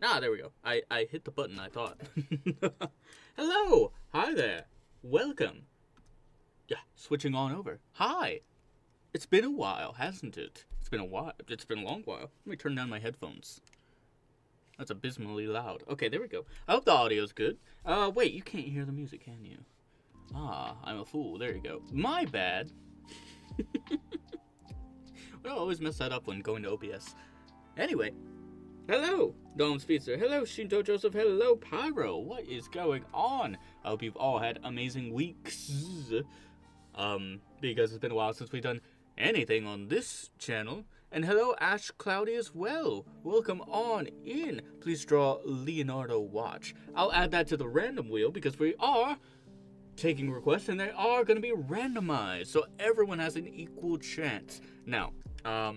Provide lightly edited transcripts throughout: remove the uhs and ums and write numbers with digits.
Ah, there we go. I hit the button, I thought. Hello! Hi there. Welcome. Yeah, switching on over. Hi. It's been a while, hasn't it? It's been a while. It's been a long while. Let me turn down my headphones. That's abysmally loud. Okay, there we go. I hope the audio's good. Wait, you can't hear the music, can you? Ah, I'm a fool. There you go. My bad. I always mess that up when going to OBS. Anyway, hello, Dom Speedster. Hello, Shinto Joseph. Hello, Pyro. What is going on? I hope you've all had amazing weeks. Because it's been a while since we've done anything on this channel. And hello, Ash Cloudy as well. Welcome on in. Please draw Leonardo Watch. I'll add that to the random wheel because we are taking requests and they are going to be randomized. So everyone has an equal chance. Now, I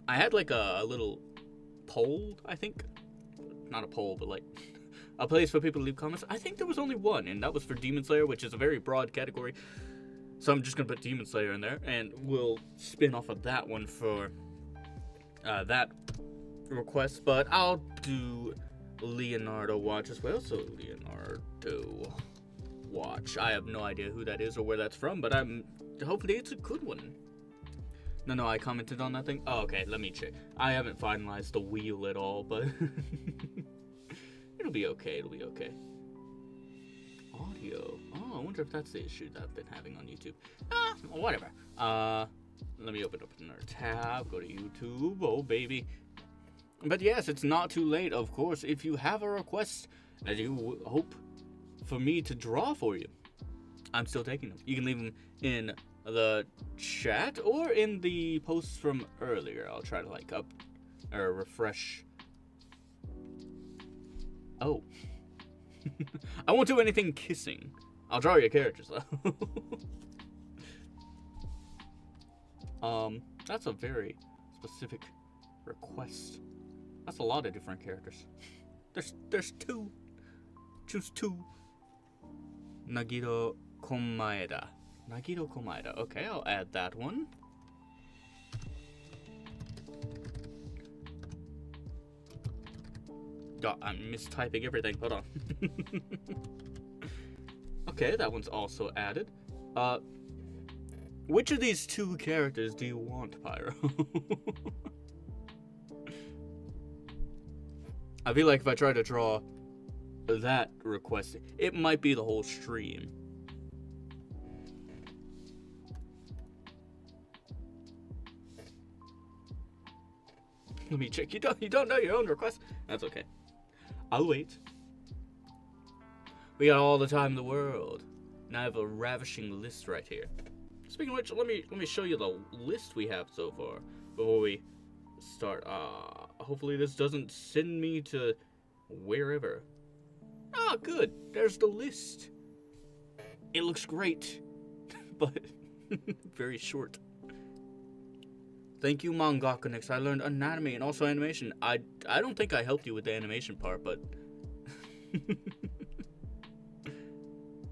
had like a little poll, I think. Not a poll, but like a place for people to leave comments. I think there was only one, and that was for Demon Slayer, which is a very broad category. So I'm just going to put Demon Slayer in there, and we'll spin off of that one for that request. But I'll do Leonardo Watch as well. So Leonardo Watch. I have no idea who that is or where that's from, but hopefully it's a good one. No, I commented on that thing. Oh, okay, let me check. I haven't finalized the wheel at all, but it'll be okay. Audio. Oh, I wonder if that's the issue that I've been having on YouTube. Whatever. Let me open up another tab. Go to YouTube. Oh, baby. But yes, it's not too late, of course. If you have a request that you hope for me to draw for you, I'm still taking them. You can leave them in the chat or in the posts from earlier. I'll try to like refresh. Oh. I won't do anything kissing. I'll draw your characters though. That's a very specific request. That's a lot of different characters. There's two. Choose two. Nagito Komaeda. Okay, I'll add that one. God, I'm mistyping everything. Hold on. Okay, that one's also added. Which of these two characters do you want, Pyro? I feel like if I try to draw that request, it might be the whole stream. Let me check. You don't know your own request? That's okay. I'll wait. We got all the time in the world. And I have a ravishing list right here. Speaking of which, let me show you the list we have so far before we start. Hopefully this doesn't send me to wherever. Ah, good. There's the list. It looks great, but very short. Thank you, Mangaka Nix. I learned anatomy and also animation. I don't think I helped you with the animation part, but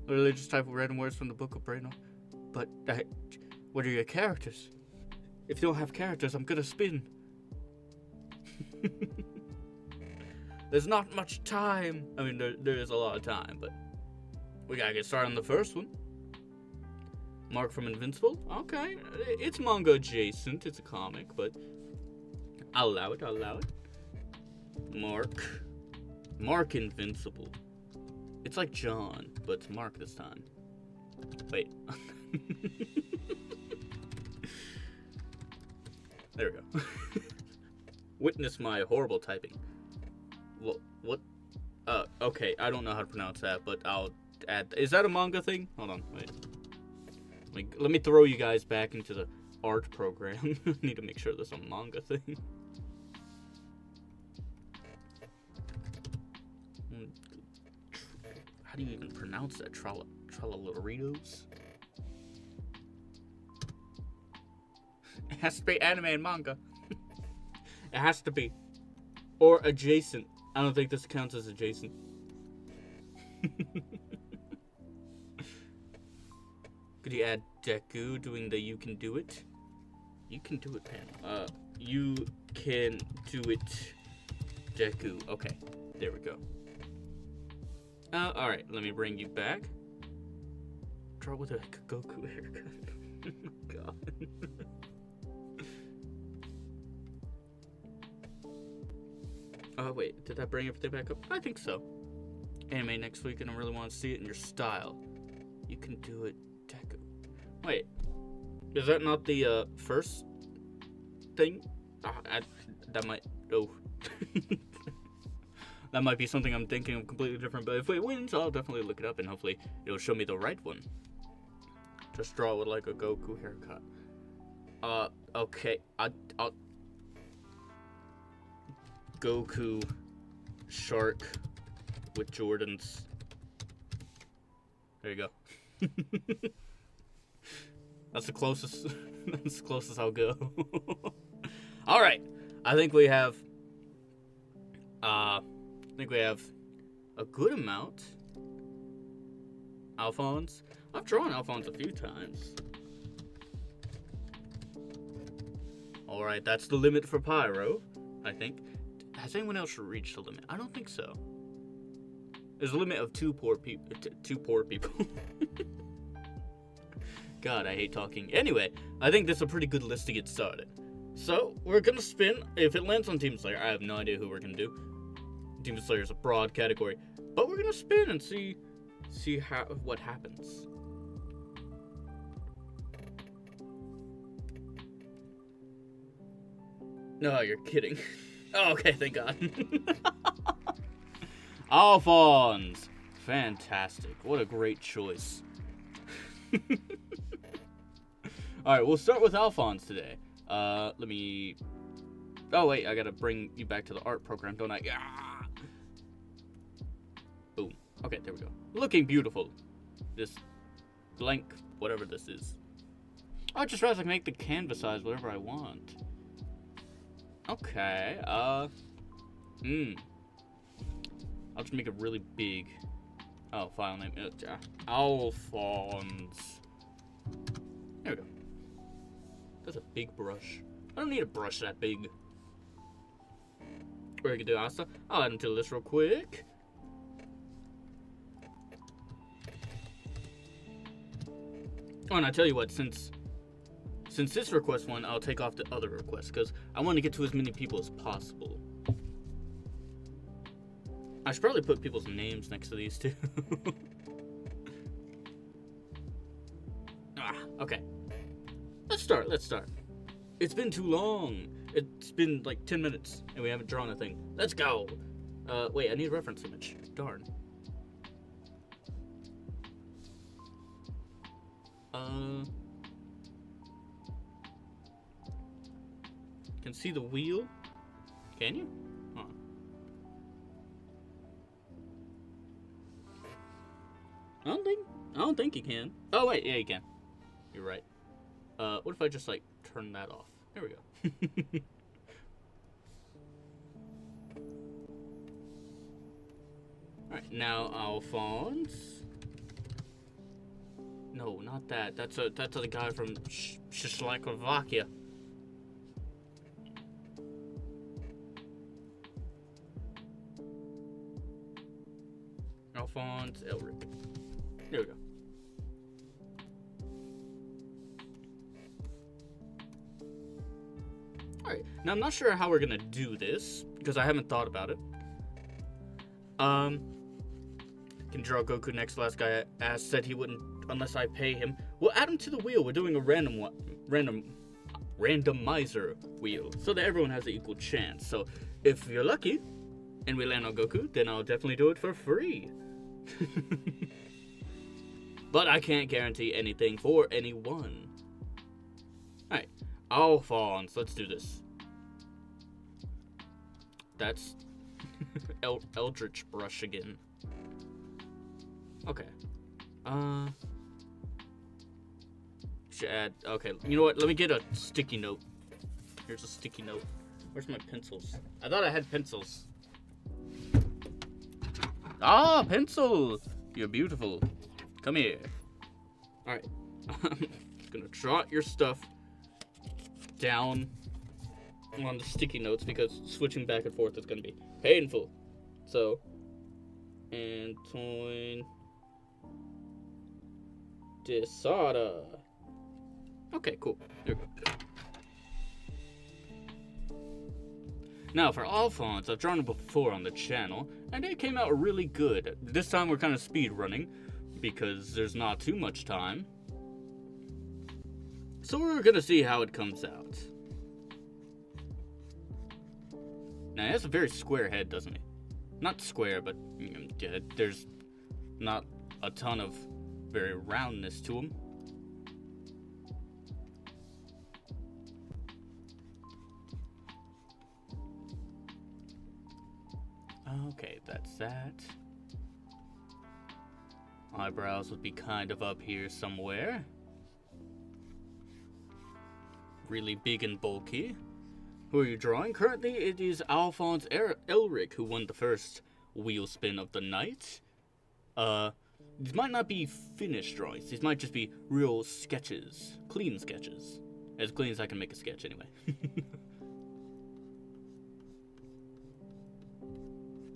literally just type random words from the book of Braino. But what are your characters? If you don't have characters, I'm gonna spin. There's not much time. I mean, there is a lot of time, but we gotta get started on the first one. Mark from Invincible. Okay, it's manga adjacent. It's a comic, but I'll allow it. Mark Invincible. It's like John, but it's Mark this time. Wait. There we go. Witness my horrible typing. What? Okay, I don't know how to pronounce that, but I'll add. Is that a manga thing? Hold on, wait. Let me throw you guys back into the art program. I need to make sure there's a manga thing. How do you even pronounce that? Trallaloritos? It has to be anime and manga. It has to be. Or adjacent. I don't think this counts as adjacent. Could you add Deku doing the you can do it? You can do it panel. You can do it Deku. Okay. There we go. Alright, let me bring you back. Draw with a Goku haircut. God. Oh, wait, did that bring everything back up? I think so. Anime next week, and I really want to see it in your style. You can do it, Deku. Wait, is that not the first thing? That might. Oh. That might be something I'm thinking of completely different, but if it wins, I'll definitely look it up, and hopefully it'll show me the right one. Just draw with like a Goku haircut. Okay, I'll Goku shark with Jordans. There you go. That's the closest. That's the closest I'll go. All right, I think we have a good amount. Alphonse. I've drawn Alphonse a few times. All right, that's the limit for Pyro, I think. Has anyone else reached the limit? I don't think so. There's a limit of two poor people. God, I hate talking. Anyway, I think this is a pretty good list to get started. So, we're gonna spin. If it lands on Team Slayer, I have no idea who we're gonna do. Team Slayer is a broad category. But we're gonna spin and see what happens. No, you're kidding. Oh, okay, thank God. Alphonse! Fantastic. What a great choice. Alright, we'll start with Alphonse today. Let me... Oh, wait, I gotta bring you back to the art program, don't I? Ah! Boom. Okay, there we go. Looking beautiful. This blank, whatever this is. I just realized I can make the canvas size whatever I want. Okay, I'll just make it really big. Oh, file name. Alphonse. There we go. That's a big brush. I don't need a brush that big. Or you can do Asta. I'll add him to the list real quick. Oh, and I tell you what, since this request won, I'll take off the other requests, because I want to get to as many people as possible. I should probably put people's names next to these, too. Okay. Let's start. It's been too long. It's been like 10 minutes, and we haven't drawn a thing. Let's go! Wait, I need a reference image. Darn. Can see the wheel? Can you? Huh. I don't think you can. Oh wait, yeah you can. You're right. What if I just like turn that off? There we go. Alright, now Alphonse. No, not that. That's the guy from Czechoslovakia. Alphonse Elric. There we go. Alright, now I'm not sure how we're gonna do this, because I haven't thought about it. Can draw Goku next. Last guy asked, said he wouldn't unless I pay him. We'll add him to the wheel. We're doing a randomizer wheel, so that everyone has an equal chance. So if you're lucky, and we land on Goku, then I'll definitely do it for free. But I can't guarantee anything for anyone. Alright, Alphonse, let's do this. That's Eldritch brush again. Okay. Should add. Okay, you know what? Let me get a sticky note. Here's a sticky note. Where's my pencils? I thought I had pencils. Ah, pencil! You're beautiful. Come here. Alright. I'm gonna jot your stuff down on the sticky notes because switching back and forth is gonna be painful. So, Antoine Desada. Okay, cool. There we go. Now, for Alphonse, I've drawn it before on the channel, and it came out really good. This time we're kind of speed running, because there's not too much time. So we're gonna see how it comes out. Now, he has a very square head, doesn't he? Not square, but there's not a ton of very roundness to him. Okay, that's that. Eyebrows would be kind of up here somewhere. Really big and bulky. Who are you drawing? Currently, it is Alphonse Elric who won the first wheel spin of the night. These might not be finished drawings. These might just be real sketches. Clean sketches. As clean as I can make a sketch, anyway.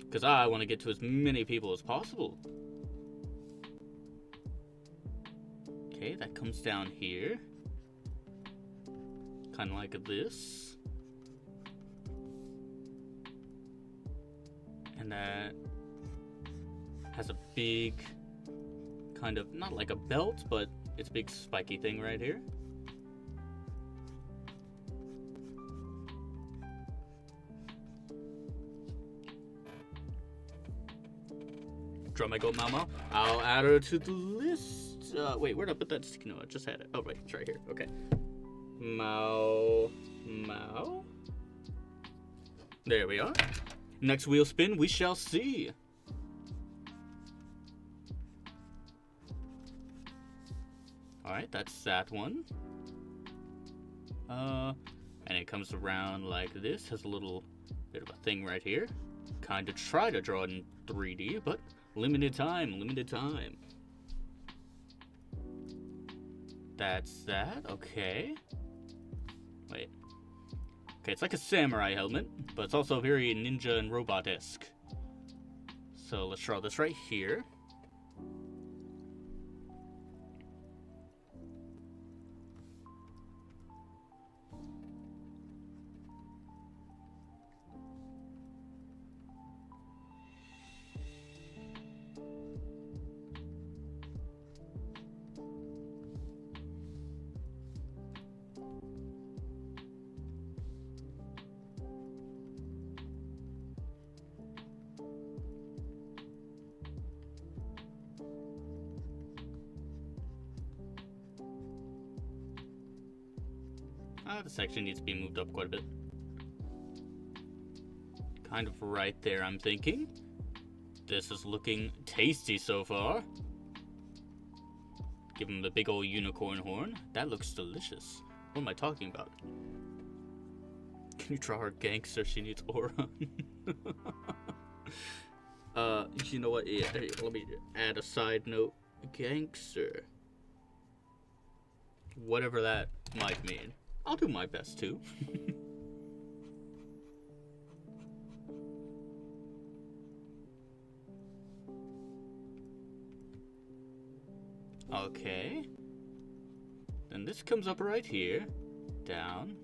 Because I want to get to as many people as possible. Okay, that comes down here. Kind of like this. And that has a big, kind of, not like a belt, but it's a big spiky thing right here. Draw my goat Mao. I'll add her to the list. Wait, where'd I put that sticky note? I just had it. Oh, right, it's right here. Okay. Mao. There we are. Next wheel spin, we shall see. Alright, that's that one. And it comes around like this. Has a little bit of a thing right here. Kind of try to draw it in 3D, but limited time. That's that. Okay. Wait. Okay, it's like a samurai helmet, but it's also very ninja and robot-esque. So let's draw this right here. The section needs to be moved up quite a bit. Kind of right there, I'm thinking. This is looking tasty so far. Give him the big old unicorn horn. That looks delicious. What am I talking about? Can you draw her gangster? She needs aura. You know what? Yeah, let me add a side note. Gangster. Whatever that might mean. I'll do my best too. Okay. Then this comes up right here. Down.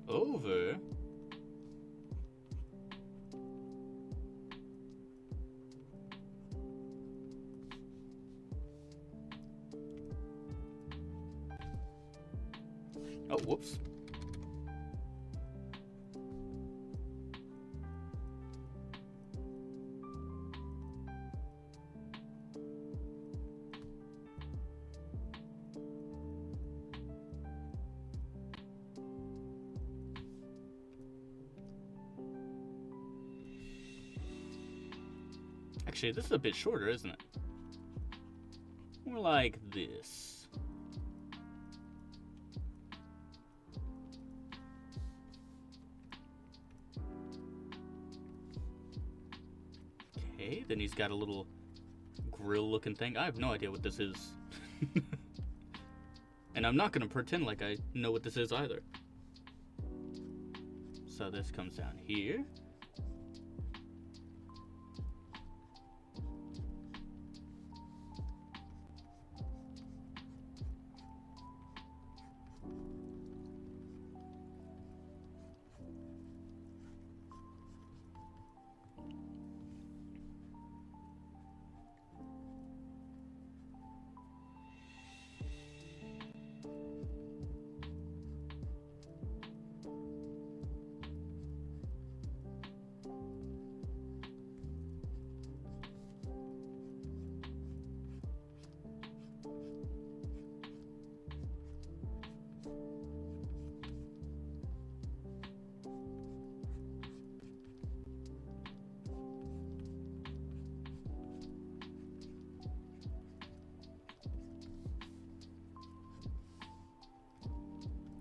Over. Oh, whoops. Actually, this is a bit shorter, isn't it? More like this. Okay, then he's got a little grill looking thing. I have no idea what this is. And I'm not going to pretend like I know what this is either. So this comes down here.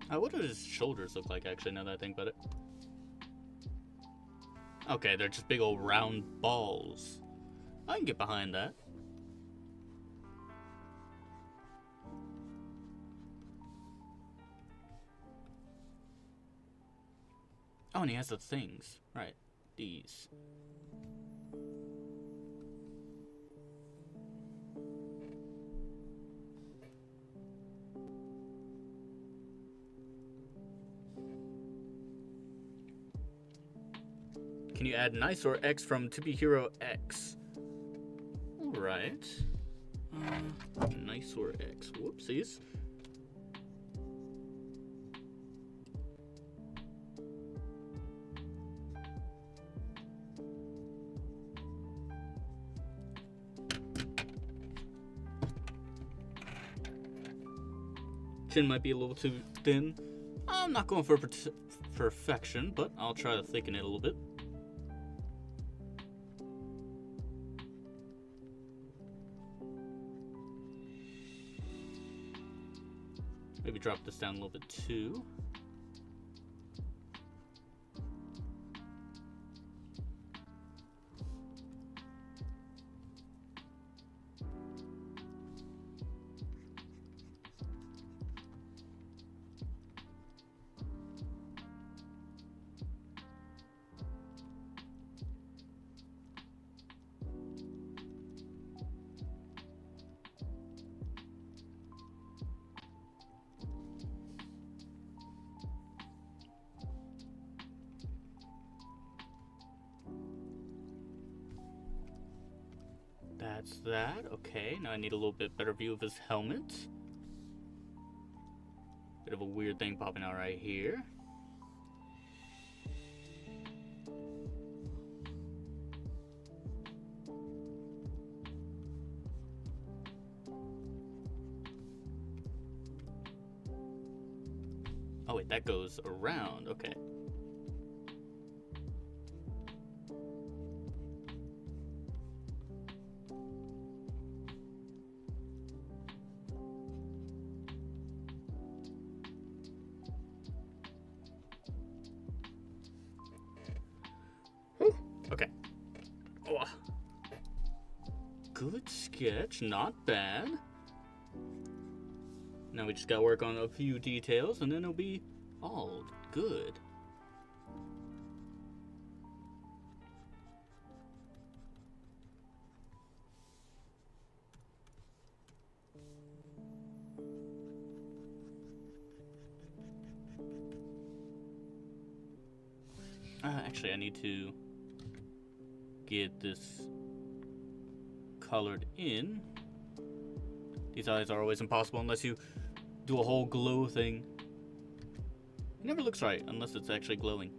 What do his shoulders look like, actually, now that I think about it? Okay, they're just big old round balls. I can get behind that. Oh, and he has the things. Right. These. Can you add nice or X from To Be Hero X? Alright. Nice or X. Whoopsies. Chin might be a little too thin. I'm not going for perfection, but I'll try to thicken it a little bit. Maybe drop this down a little bit too. That's that. Okay, now I need a little bit better view of his helmet. Bit of a weird thing popping out right here. Oh wait, that goes around. Okay. Okay. Oh. Good sketch, not bad. Now we just gotta work on a few details and then it'll be all good. Actually, I need to get this colored in. These eyes are always impossible unless you do a whole glow thing. It never looks right unless it's actually glowing.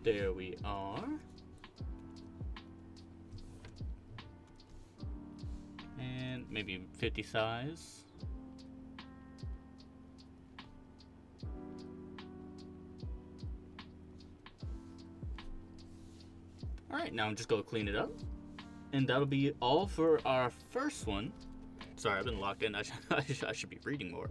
There we are. And maybe 50 size. Alright, now I'm just gonna clean it up. And that'll be all for our first one. Sorry, I've been locked in. I should be reading more.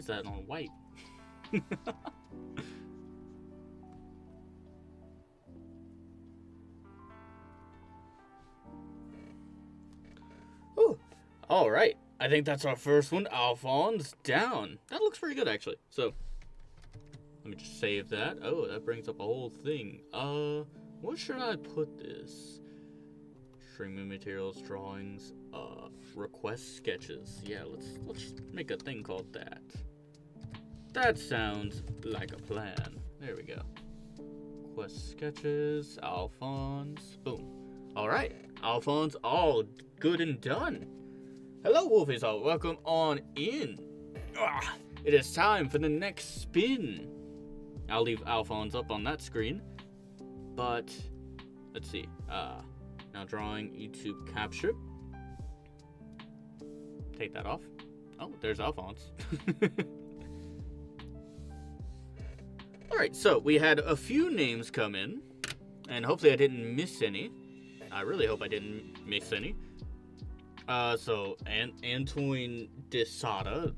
is that on white? Oh, all right. I think that's our first one. Alphonse down. That looks pretty good, actually. So, let me just save that. Oh, that brings up a whole thing. What should I put this? Streaming materials, drawings, request sketches. Yeah, let's make a thing called that. That sounds like a plan. There we go. Request sketches, Alphonse. Boom. All right, Alphonse, all good and done. Hello, Wolfies all. Welcome on in. It is time for the next spin. I'll leave Alphonse up on that screen. But, let's see. Now drawing YouTube capture. Take that off. Oh, there's Alphonse. Alright, so we had a few names come in. And hopefully I didn't miss any. I really hope I didn't miss any. So, Antoine Desada,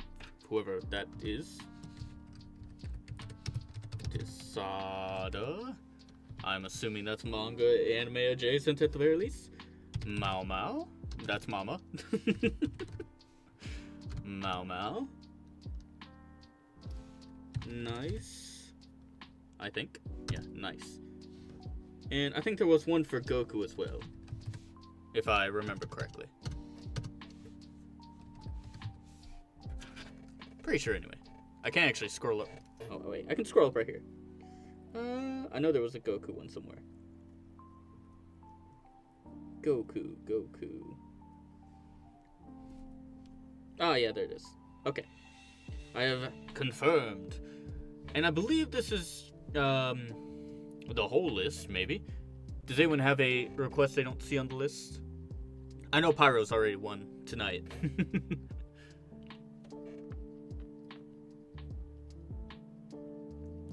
whoever that is. Desada. I'm assuming that's manga anime adjacent at the very least. Mao Mao. That's Mama. Mao Mao. Nice. I think. Yeah, nice. And I think there was one for Goku as well. If I remember correctly. Pretty sure anyway. I can't actually scroll up. Oh, wait. I can scroll up right here. I know there was a Goku one somewhere. Goku. Oh, yeah, there it is. Okay. I have confirmed. And I believe this is, the whole list, maybe. Does anyone have a request they don't see on the list? I know Pyro's already won tonight.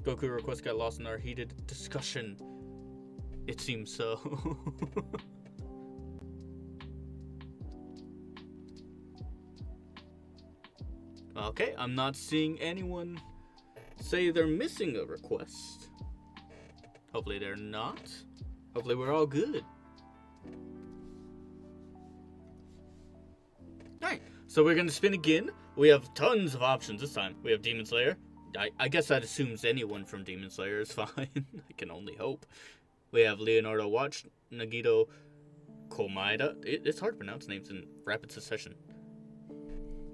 Goku request got lost in our heated discussion. It seems so. Okay, I'm not seeing anyone say they're missing a request. Hopefully they're not. Hopefully we're all good. Alright, so we're gonna spin again. We have tons of options this time. We have Demon Slayer. I guess that assumes anyone from Demon Slayer is fine. I can only hope. We have Leonardo Watch, Nagito Komaeda. It's hard to pronounce names in rapid succession.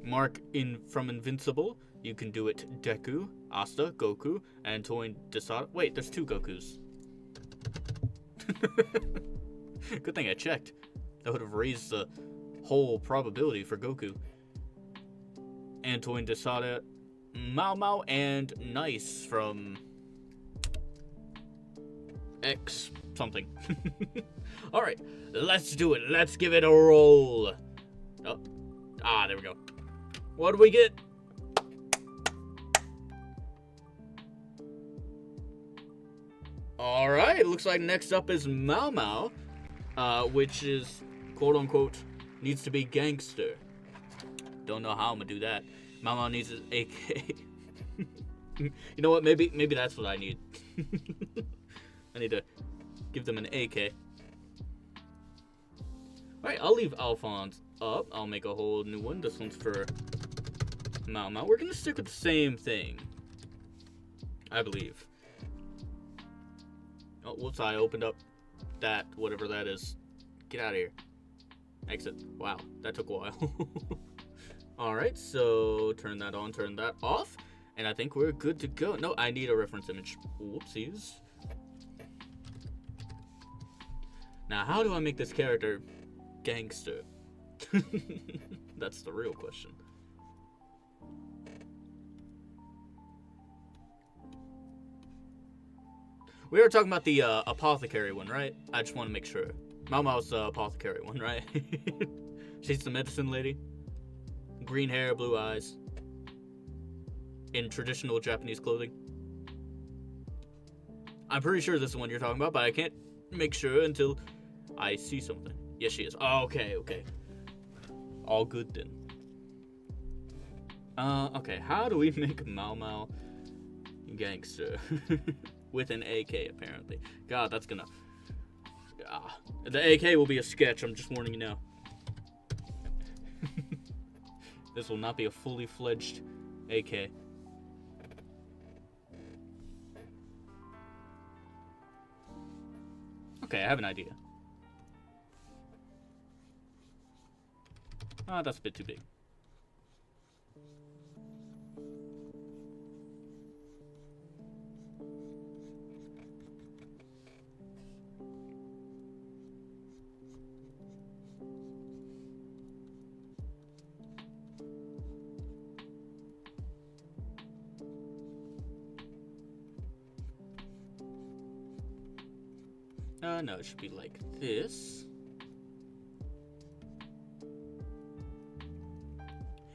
Mark from Invincible. You can do it. Deku, Asta, Goku, Antoine Desada. Wait, there's two Gokus. Good thing I checked. That would have raised the whole probability for Goku. Antoine Desada, Mao Mao, and Nice from X something. Alright, let's do it. Let's give it a roll. Oh. There we go. What do we get? Alright, looks like next up is Mao Mao, which is, quote-unquote, needs to be gangster. Don't know how I'm gonna do that. Mao Mao needs his AK. You know what, maybe that's what I need. I need to give them an AK. Alright, I'll leave Alphonse up. I'll make a whole new one. This one's for Mao Mao. We're gonna stick with the same thing, I believe. Oh, whoops, I opened up that, whatever that is. Get out of here. Exit. Wow, that took a while. Alright, so turn that on, turn that off. And I think we're good to go. No, I need a reference image. Whoopsies. Now, how do I make this character gangster? That's the real question. We were talking about the apothecary one, right? I just want to make sure. Mao Mao's the apothecary one, right? She's the medicine lady. Green hair, blue eyes. In traditional Japanese clothing. I'm pretty sure this is the one you're talking about, but I can't make sure until I see something. Yes, she is. Oh, okay. All good then. Okay, how do we make Mao Mao gangster? With an AK, apparently. God, that's gonna... the AK will be a sketch, I'm just warning you now. This will not be a fully fledged AK. Okay, I have an idea. That's a bit too big. No, it should be like this.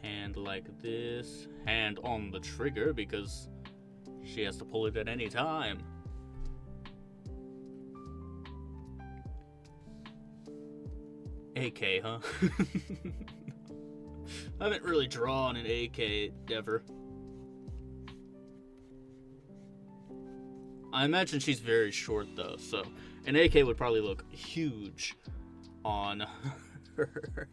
Hand like this. Hand on the trigger because she has to pull it at any time. AK, huh? I haven't really drawn an AK ever. I imagine she's very short though, so an AK would probably look huge on her.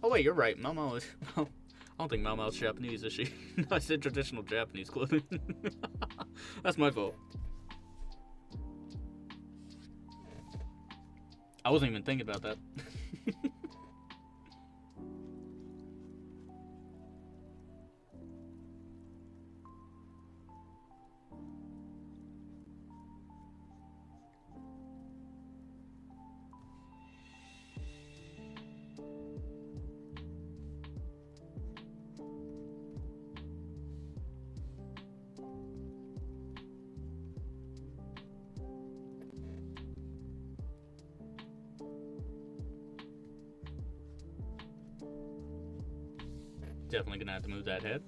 Oh wait, you're right. Momo is... I don't think Momo's Japanese, is she? I said traditional Japanese clothing. That's my fault. I wasn't even thinking about that. Definitely gonna have to move that head.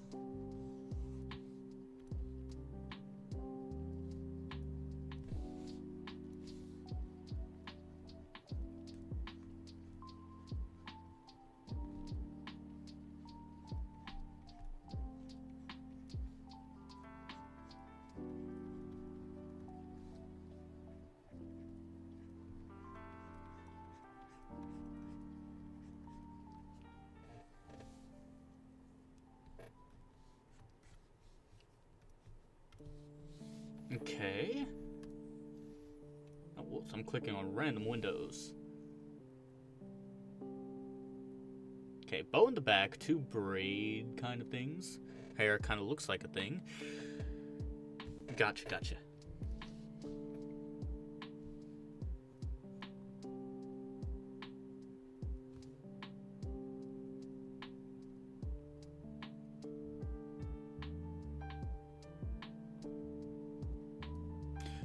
Okay. Oh, whoops, I'm clicking on random windows. Okay, bow in the back, 2 braid kind of things. Hair kind of looks like a thing. Gotcha, gotcha.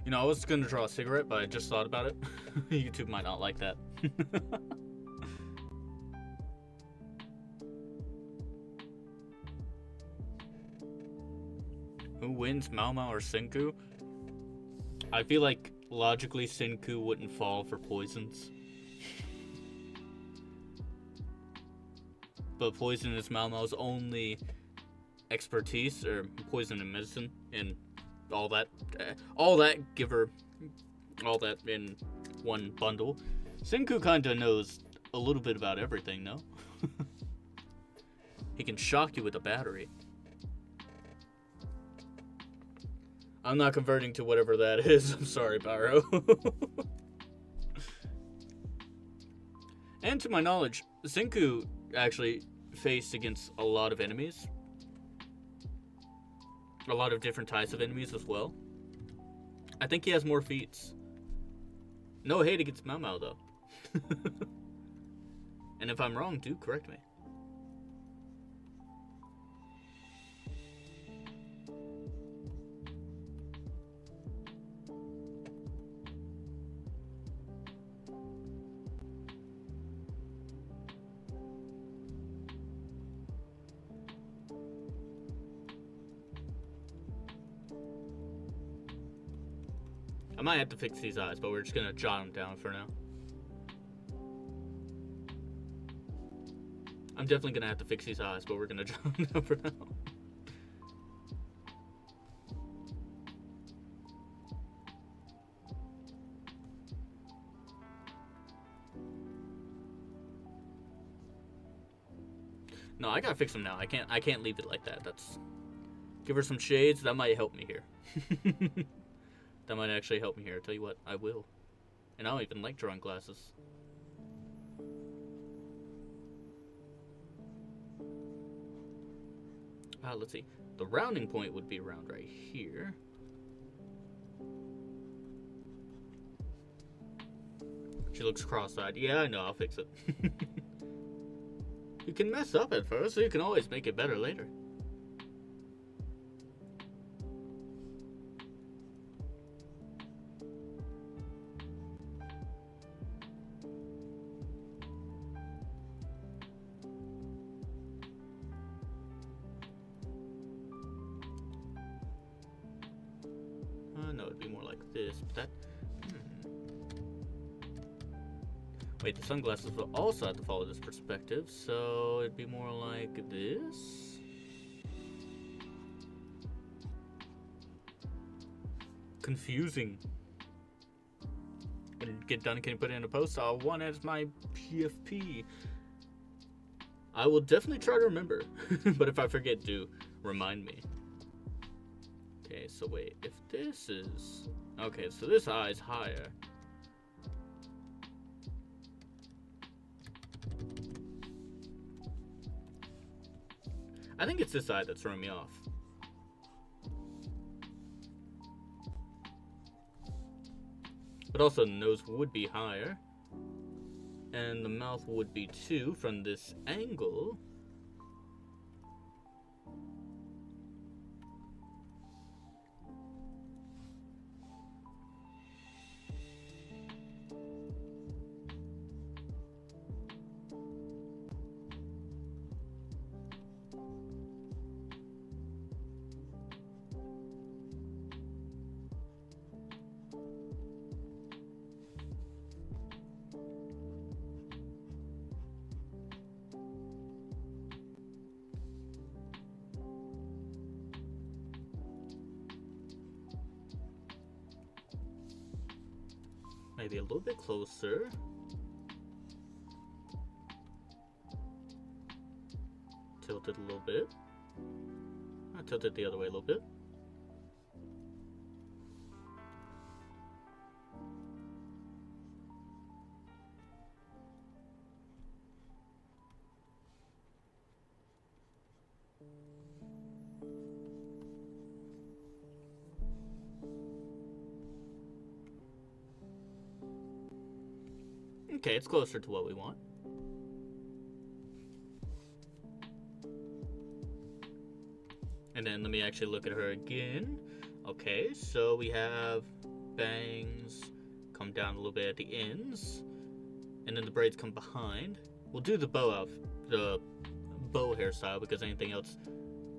You know, I was gonna draw a cigarette, but I just thought about it. YouTube might not like that. Who wins, Mao Mao or Senku? I feel like logically Senku wouldn't fall for poisons. But poison is Mao Mao's only expertise, or poison and medicine, and all that give her all that in one bundle. Senku kinda knows a little bit about everything, no? He can shock you with a battery. I'm not converting to whatever that is. I'm sorry, Pyro. And to my knowledge, Senku actually faced against a lot of enemies. A lot of different types of enemies as well. I think he has more feats. No hate against Mao Mao, though. And if I'm wrong, do correct me. I might have to fix these eyes, but we're just gonna jot them down for now. I'm definitely gonna have to fix these eyes, but we're gonna jot them down for now. No, I gotta fix them now. I can't leave it like that. That's give her some shades. That might help me here. That might actually help me here. I tell you what, I will. And I don't even like drawing glasses. Let's see. The rounding point would be around right here. She looks cross-eyed. Yeah, I know. I'll fix it. You can mess up at first, so you can always make it better later. No, it'd be more like this, but that... Wait, the sunglasses will also have to follow this perspective, so it'd be more like this. Confusing. When you get done, can you put it in a post? I'll want it as my PFP. I will definitely try to remember, but if I forget, do remind me. Okay, so wait, if this is... Okay, so this eye is higher. I think it's this eye that's throwing me off. But also the nose would be higher. And the mouth would be too from this angle. Maybe a little bit closer. Tilt it a little bit. I'll tilt it the other way a little bit. Okay, it's closer to what we want. And then let me actually look at her again. Okay, so we have bangs come down a little bit at the ends, and then the braids come behind. We'll do the bow hairstyle because anything else,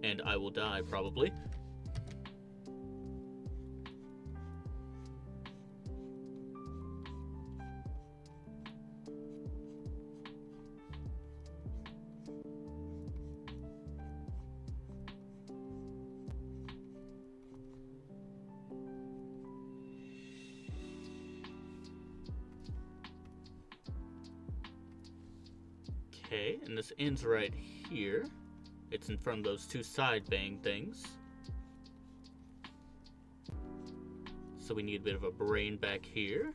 and I will die probably. Okay, and this ends right here. It's in front of those two side bang things. So we need a bit of a brain back here.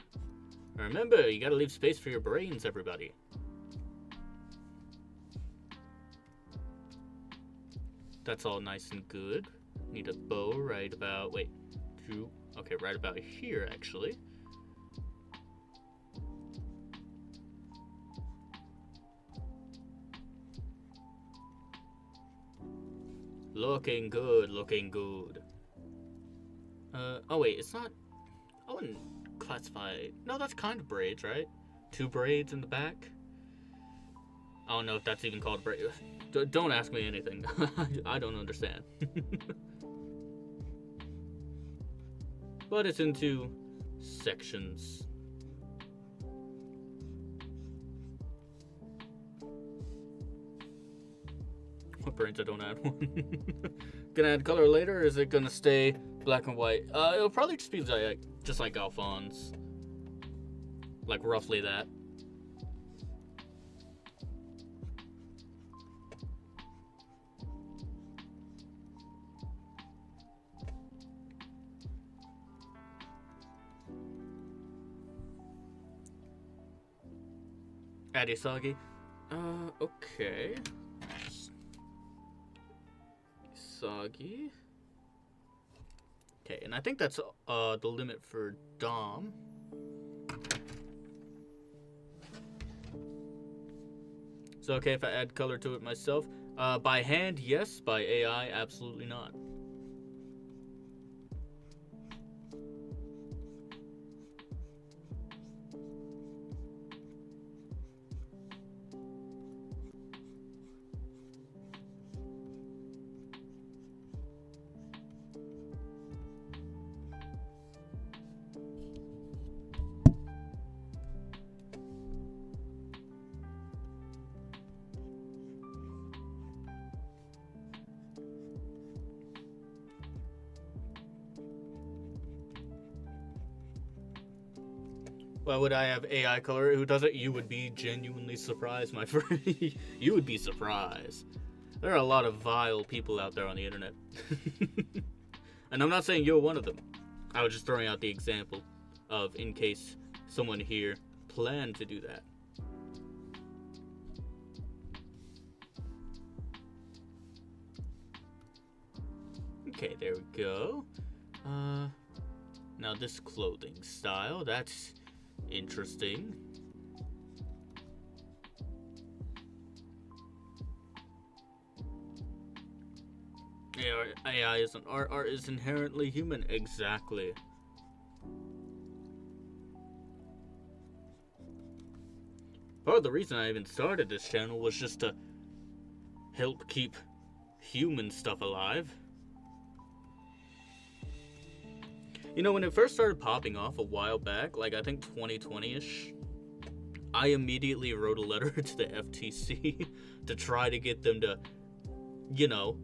Remember, you gotta leave space for your brains, everybody. That's all nice and good. Need a bow right about, okay, right about here, actually. Looking good, looking good. Oh wait, it's not... I wouldn't classify... No, that's kind of braids, right? Two braids in the back? I don't know if that's even called braid. Don't ask me anything. I don't understand. But it's into sections. What brains I don't add one. Gonna add color later, or is it gonna stay black and white? It'll probably just be like, just like Alphonse. Like roughly that. Adisagi. Okay. Sagi. Okay, and I think that's the limit for Dom. So okay if I add color to it myself? By hand, yes. By AI, absolutely not. Why would I have AI color? Who does it? You would be genuinely surprised, my friend. You would be surprised. There are a lot of vile people out there on the internet. And I'm not saying you're one of them. I was just throwing out the example of in case someone here planned to do that. Okay, there we go. Now this clothing style, that's interesting. Yeah, AI isn't art. Art is inherently human. Exactly. Part of the reason I even started this channel was just to help keep human stuff alive. You know, when it first started popping off a while back, like I think 2020-ish, I immediately wrote a letter to the FTC to try to get them to, you know,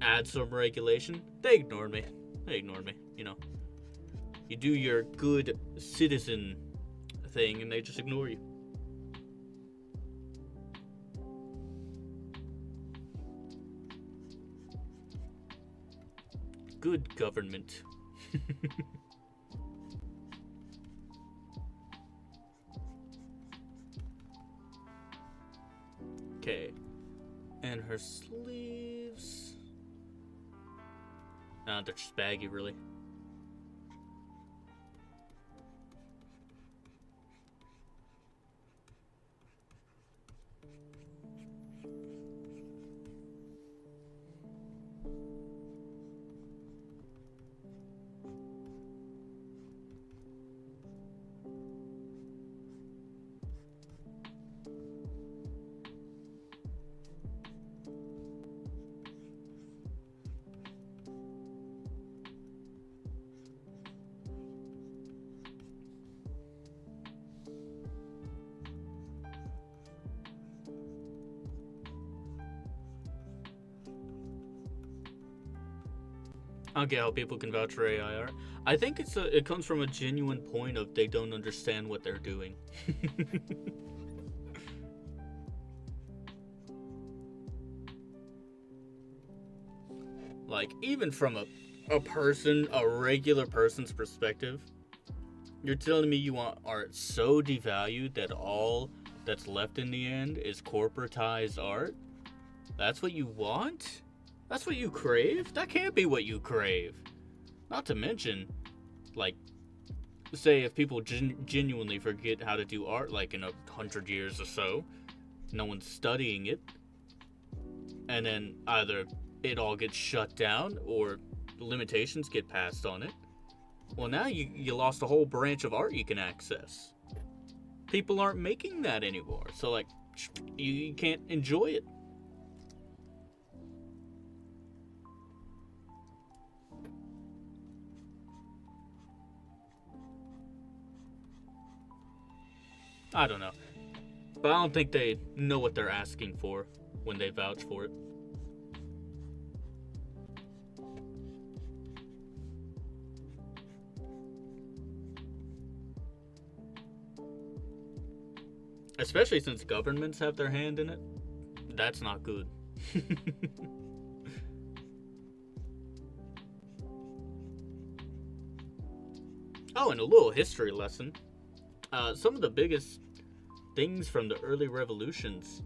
add some regulation. They ignored me. You know. You do your good citizen thing and they just ignore you. Good government. Okay. And her sleeves. They're just baggy, really. I don't get how people can vouch for AI art. I think it comes from a genuine point of they don't understand what they're doing. Like, even from a regular person's perspective, you're telling me you want art so devalued that all that's left in the end is corporatized art? That's what you want? That's what you crave? That can't be what you crave. Not to mention, like, say if people genuinely forget how to do art, like in 100 years or so, no one's studying it, and then either it all gets shut down or limitations get passed on it. Well, now you lost a whole branch of art you can access. People aren't making that anymore, so like, you can't enjoy it. I don't know. But I don't think they know what they're asking for when they vouch for it. Especially since governments have their hand in it. That's not good. Oh, and a little history lesson. Some of the biggest things from the early revolutions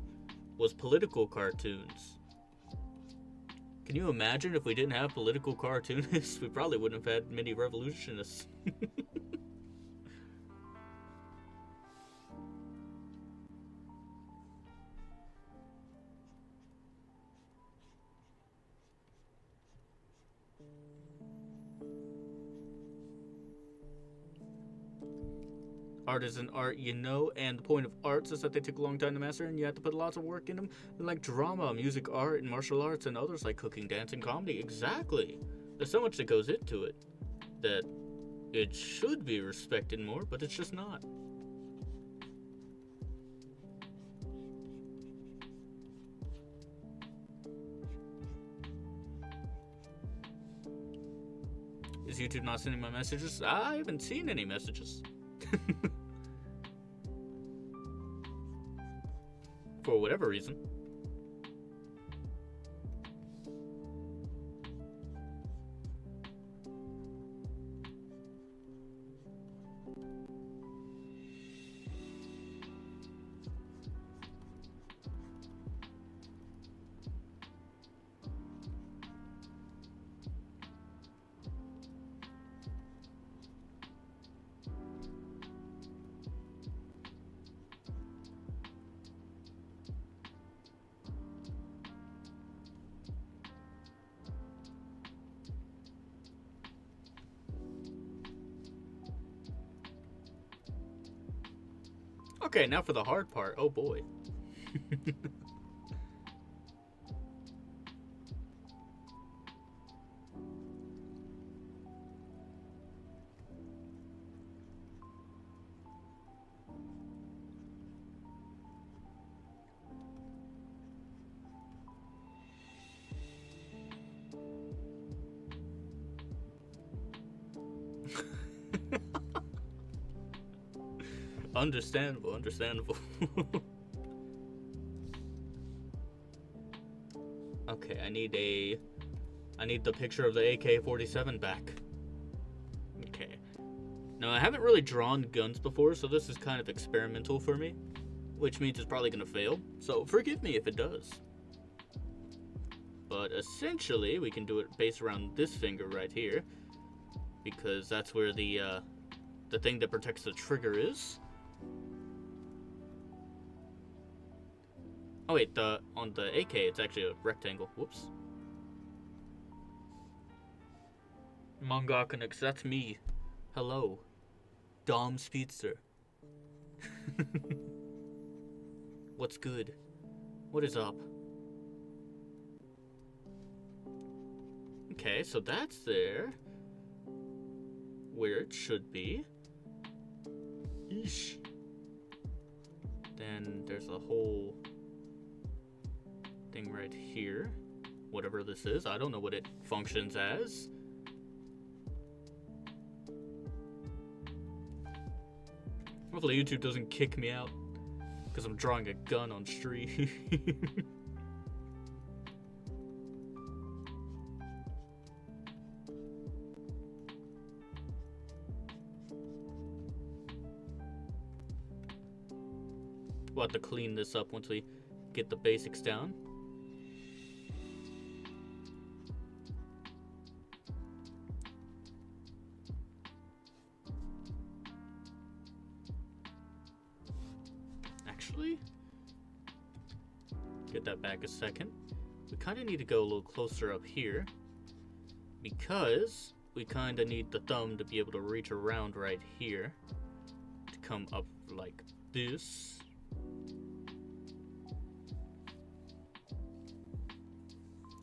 was political cartoons. Can you imagine if we didn't have political cartoonists? We probably wouldn't have had many revolutionists. Art is an art, you know, and the point of arts is that they take a long time to master, and you have to put lots of work in them, like drama, music, art, and martial arts, and others like cooking, dancing, comedy. Exactly. There's so much that goes into it that it should be respected more, but it's just not. Is YouTube not sending my messages? I haven't seen any messages. For whatever reason. Okay, now for the hard part. Oh boy. Understandable, understandable. Okay, I need the picture of the AK-47 back. Okay. Now, I haven't really drawn guns before, so this is kind of experimental for me, which means it's probably gonna fail. So forgive me if it does. But essentially, we can do it based around this finger right here, because that's where the thing that protects the trigger is. Oh wait, on the AK, it's actually a rectangle. Whoops. Manga connects. That's me. Hello, Dom Speedster. What's good? What is up? Okay, so that's there, where it should be. Eesh. Then there's a whole thing right here. Whatever this is, I don't know what it functions as. Hopefully YouTube doesn't kick me out because I'm drawing a gun on stream. We'll have to clean this up once we get the basics down. Actually, get that back a second. We kind of need to go a little closer up here because we kind of need the thumb to be able to reach around right here to come up like this.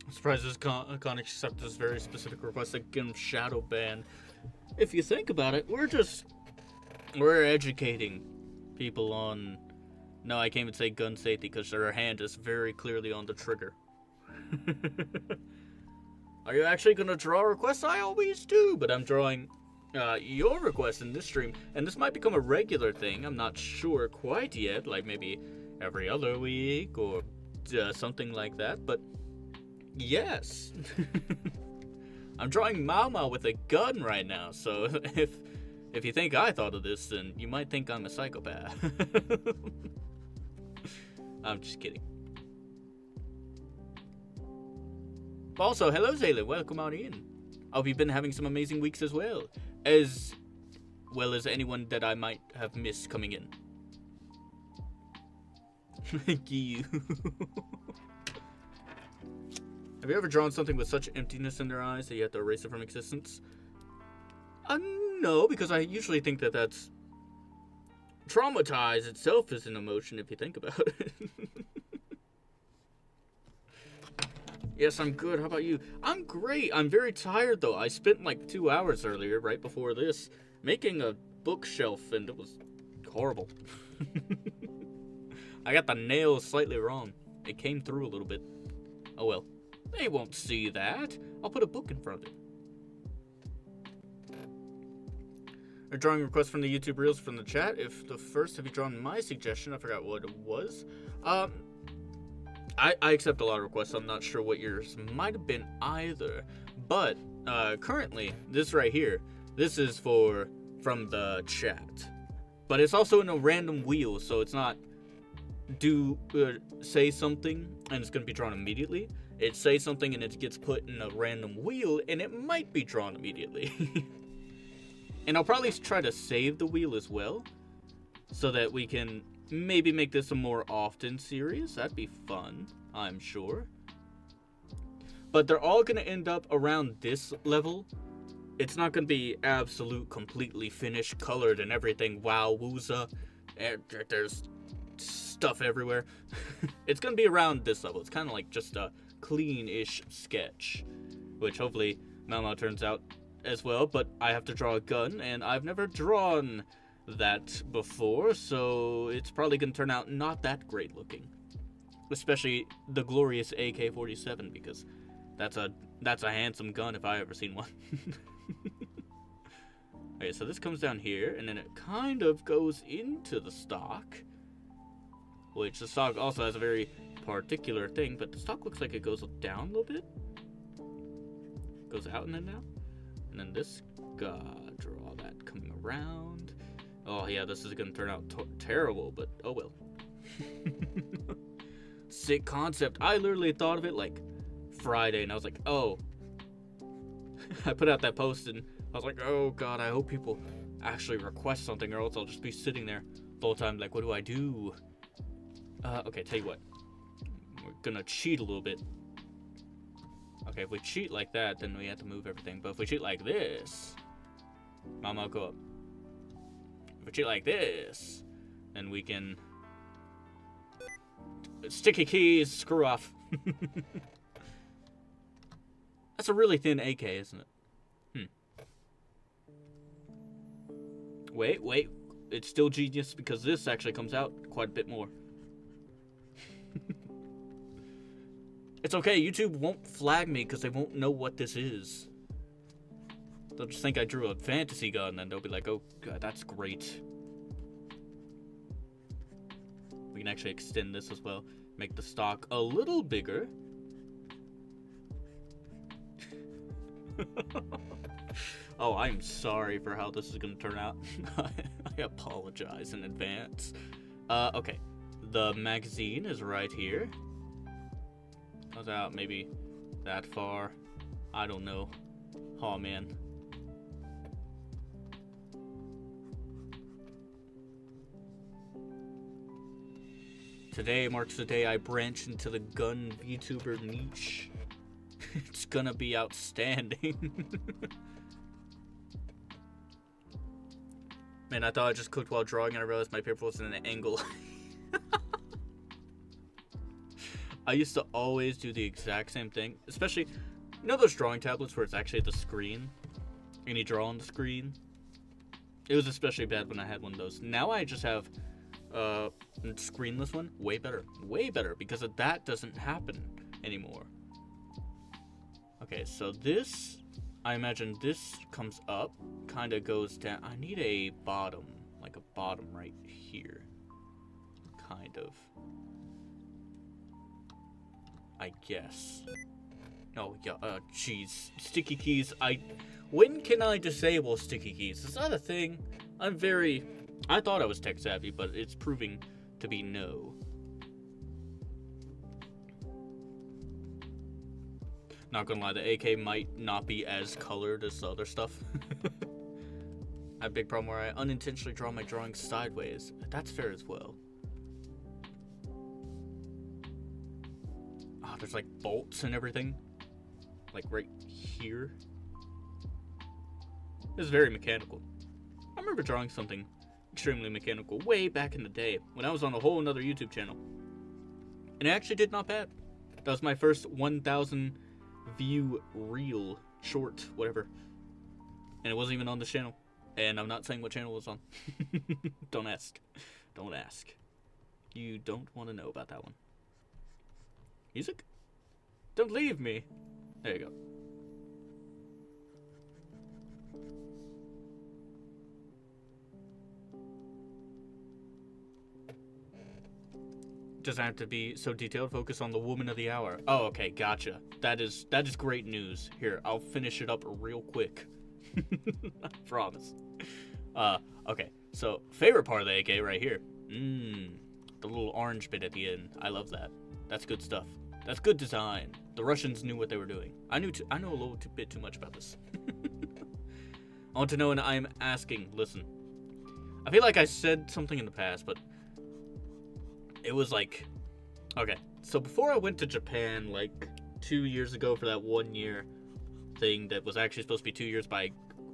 I'm surprised this can't accept this very specific request to get him shadow ban. If you think about it, we're educating people on... No, I can't even say gun safety because their hand is very clearly on the trigger. Are you actually going to draw requests? I always do, but I'm drawing your request in this stream, and this might become a regular thing. I'm not sure quite yet, like maybe every other week or something like that, but yes. I'm drawing Mama with a gun right now, so if you think I thought of this, then you might think I'm a psychopath. I'm just kidding. Also, hello Zayla, welcome on in. I hope you've been having some amazing weeks as well as anyone that I might have missed coming in. You. Have you ever drawn something with such emptiness in their eyes that you have to erase it from existence? No, because I usually think that that's... Traumatize itself is an emotion if you think about it. Yes, I'm good. How about you? I'm great. I'm very tired, though. I spent like 2 hours earlier, right before this, making a bookshelf, and it was horrible. I got the nails slightly wrong. It came through a little bit. Oh well. They won't see that. I'll put a book in front of it. A drawing request from the YouTube Reels from the chat. If the first, have you drawn my suggestion? I forgot what it was. I accept a lot of requests. I'm not sure what yours might have been either. But currently, this right here, this is from the chat. But it's also in a random wheel, so it's not say something and it's going to be drawn immediately. It say something and it gets put in a random wheel and it might be drawn immediately. And I'll probably try to save the wheel as well, so that we can maybe make this a more often series. That'd be fun, I'm sure. But they're all going to end up around this level. It's not going to be absolute, completely finished, colored and everything. Wow, wooza. There's stuff everywhere. It's going to be around this level. It's kind of like just a clean-ish sketch, which hopefully Mama turns out as well, but I have to draw a gun, and I've never drawn that before, so it's probably going to turn out not that great looking. Especially the glorious AK-47, because that's a handsome gun if I ever seen one. Okay, so this comes down here, and then it kind of goes into the stock, which the stock also has a very particular thing, but the stock looks like it goes down a little bit. Goes out and then down. And then this, draw that coming around. Oh yeah, this is gonna turn out terrible, but oh well. Sick concept. I literally thought of it like Friday, and I was like, oh. I put out that post, and I was like, oh god, I hope people actually request something, or else I'll just be sitting there the whole time like, what do I do? Okay, tell you what. We're gonna cheat a little bit. Okay, if we cheat like that, then we have to move everything. But if we cheat like this, Mama, go up. If we cheat like this, then we can... Sticky keys, screw off. That's a really thin AK, isn't it? Wait. It's still genius because this actually comes out quite a bit more. It's okay, YouTube won't flag me because they won't know what this is. They'll just think I drew a fantasy gun, and then they'll be like, oh god, that's great. We can actually extend this as well. Make the stock a little bigger. Oh, I'm sorry for how this is going to turn out. I apologize in advance. Okay. The magazine is right here. Goes out maybe that far. I don't know. Oh, man. Today marks the day I branch into the gun VTuber niche. It's gonna be outstanding. Man, I thought I just cooked while drawing and I realized my paper was in an angle. I used to always do the exact same thing, especially, you know those drawing tablets where it's actually the screen and you draw on the screen? It was especially bad when I had one of those. Now I just have screenless one, way better. Way better, because that doesn't happen anymore. Okay, so this, I imagine this comes up, kind of goes down. I need a bottom, like a bottom right here. Kind of. I guess. Oh, yeah, jeez. Sticky keys, when can I disable sticky keys? Is that a thing? I thought I was tech savvy, but it's proving to be no. Not gonna lie, the AK might not be as colored as the other stuff. I have a big problem where I unintentionally draw my drawings sideways. That's fair as well. Ah, there's like bolts and everything. Like right here. This is very mechanical. I remember drawing something extremely mechanical way back in the day when I was on a whole another YouTube channel. And it actually did not bad. That was my first 1,000 view reel, short, whatever. And it wasn't even on this channel. And I'm not saying what channel it was on. Don't ask. Don't ask. You don't want to know about that one. Music? Don't leave me. There you go. Doesn't have to be so detailed. Focus on the woman of the hour. Oh, okay, gotcha. That is great news. Here, I'll finish it up real quick. I promise. Okay. So, favorite part of the AK right here. The little orange bit at the end. I love that. That's good stuff. That's good design. The Russians knew what they were doing. I know a little bit too much about this. I want to know, and I'm asking. Listen. I feel like I said something in the past, but it was like, okay, so before I went to Japan like 2 years ago for that 1 year thing that was actually supposed to be 2 years, but I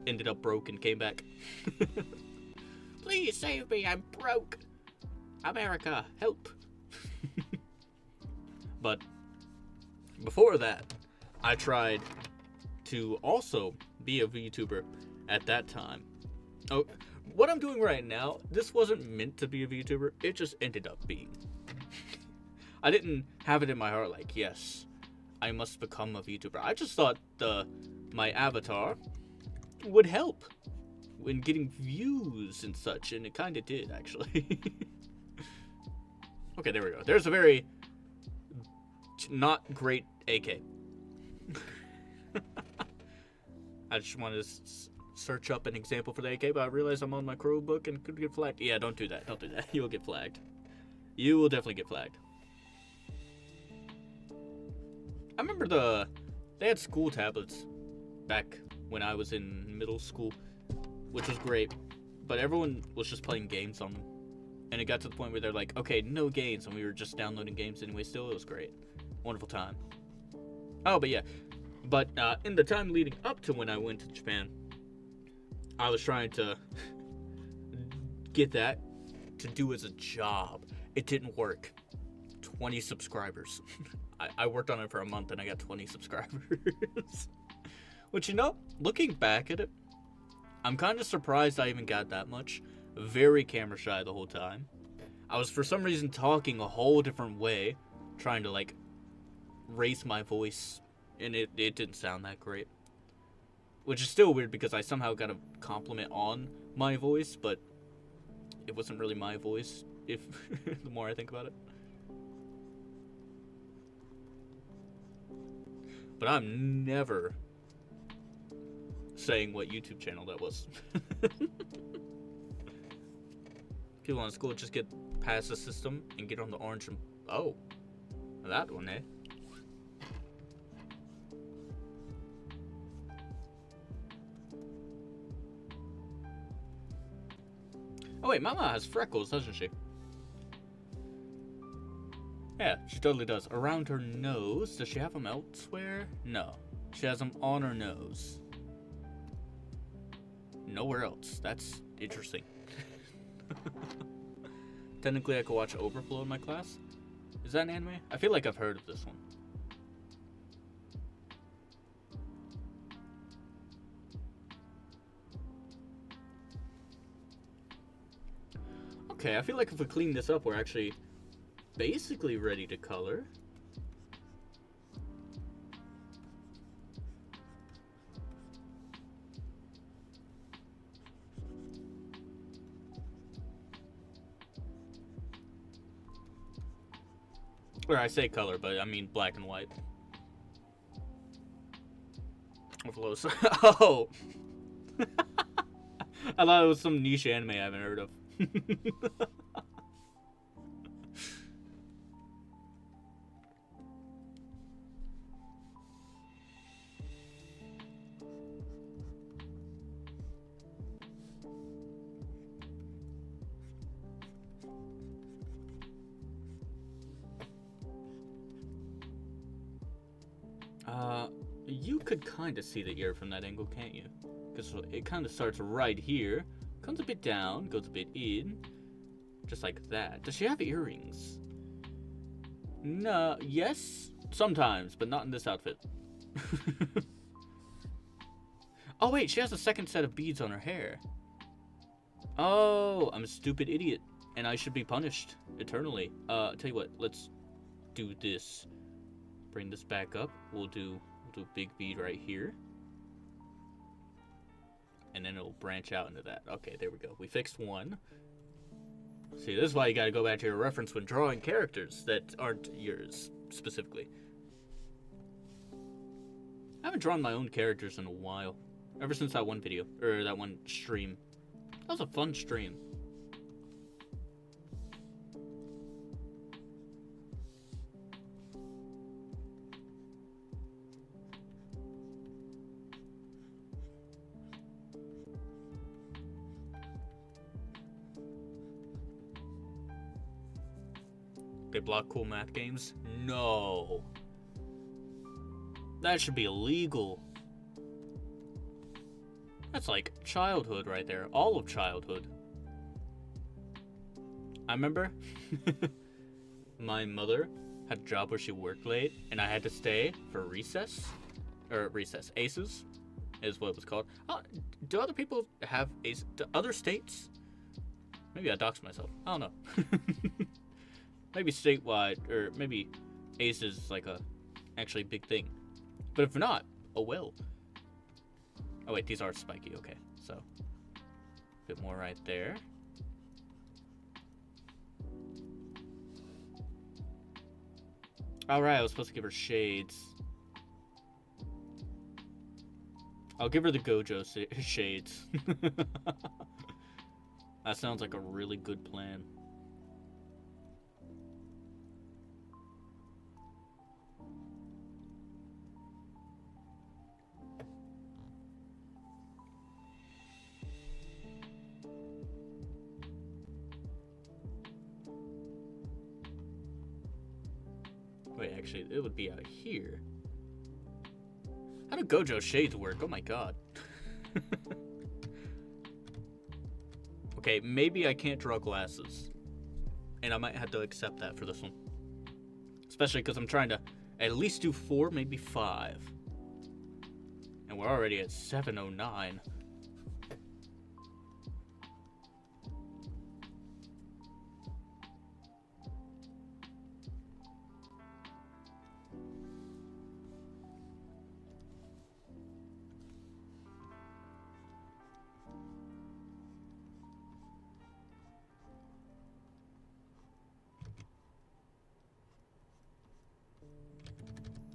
ended up broke and came back. Please save me, I'm broke. America, help. But before that, I tried to also be a VTuber at that time. Oh, what I'm doing right now, this wasn't meant to be a VTuber, it just ended up being. I didn't have it in my heart like, yes, I must become a VTuber. I just thought my avatar would help in getting views and such, and it kind of did, actually. Okay, there we go. There's a very not great AK. I just wanted to search up an example for the AK, but I realized I'm on my Chromebook and could get flagged. Yeah, don't do that. Don't do that. You will get flagged. You will definitely get flagged. I remember they had school tablets back when I was in middle school, which was great, but everyone was just playing games on them. And it got to the point where they're like, okay, no games, and we were just downloading games anyway. Still, it was great. Wonderful time. Oh, but yeah. But in the time leading up to when I went to Japan, I was trying to get that to do as a job. It didn't work. 20 subscribers. I worked on it for a month and I got 20 subscribers. Which, you know, looking back at it, I'm kind of surprised I even got that much. Very camera shy the whole time. I was for some reason talking a whole different way, trying to like raise my voice, and it didn't sound that great. Which is still weird because I somehow got a compliment on my voice, but it wasn't really my voice, if the more I think about it. But I'm never saying what YouTube channel that was. People in school just get past the system and get on the orange and... Oh. That one, eh? Oh wait, Mama has freckles, doesn't she? Yeah, she totally does. Around her nose. Does she have them elsewhere? No. She has them on her nose. Nowhere else. That's interesting. Technically, I could watch Overflow in my class. Is that an anime? I feel like I've heard of this one. Okay, I feel like if we clean this up, we're actually basically ready to color. Or I say color, but I mean black and white. With low. Oh! I thought it was some niche anime I haven't heard of. You could kind of see the ear from that angle, can't you? Because it kind of starts right here, comes a bit down, goes a bit in, just like that. Does she have earrings? No, yes, sometimes, but not in this outfit. Oh wait, she has a second set of beads on her hair. Oh, I'm a stupid idiot, and I should be punished eternally. Tell you what, let's do this. Bring this back up. We'll do a big bead right here. And then it'll branch out into that. Okay, there we go. We fixed one. See, this is why you gotta go back to your reference when drawing characters that aren't yours, specifically. I haven't drawn my own characters in a while. Ever since that one video, or that one stream. That was a fun stream. They block cool math games? No. That should be illegal. That's like childhood right there. All of childhood. I remember my mother had a job where she worked late and I had to stay for recess. Or recess. ACES is what it was called. Do other people have ACES? Do other states? Maybe I doxed myself. I don't know. Maybe statewide, or maybe ACES is like a actually big thing. But if not, oh well. Oh wait, these are spiky, okay. So, a bit more right there. Alright, I was supposed to give her shades. I'll give her the Gojo shades. That sounds like a really good plan. Wait, actually, it would be out here. How do Gojo shades work? Oh my god. Okay, maybe I can't draw glasses. And I might have to accept that for this one. Especially because I'm trying to at least do 4, maybe 5. And we're already at 7:09.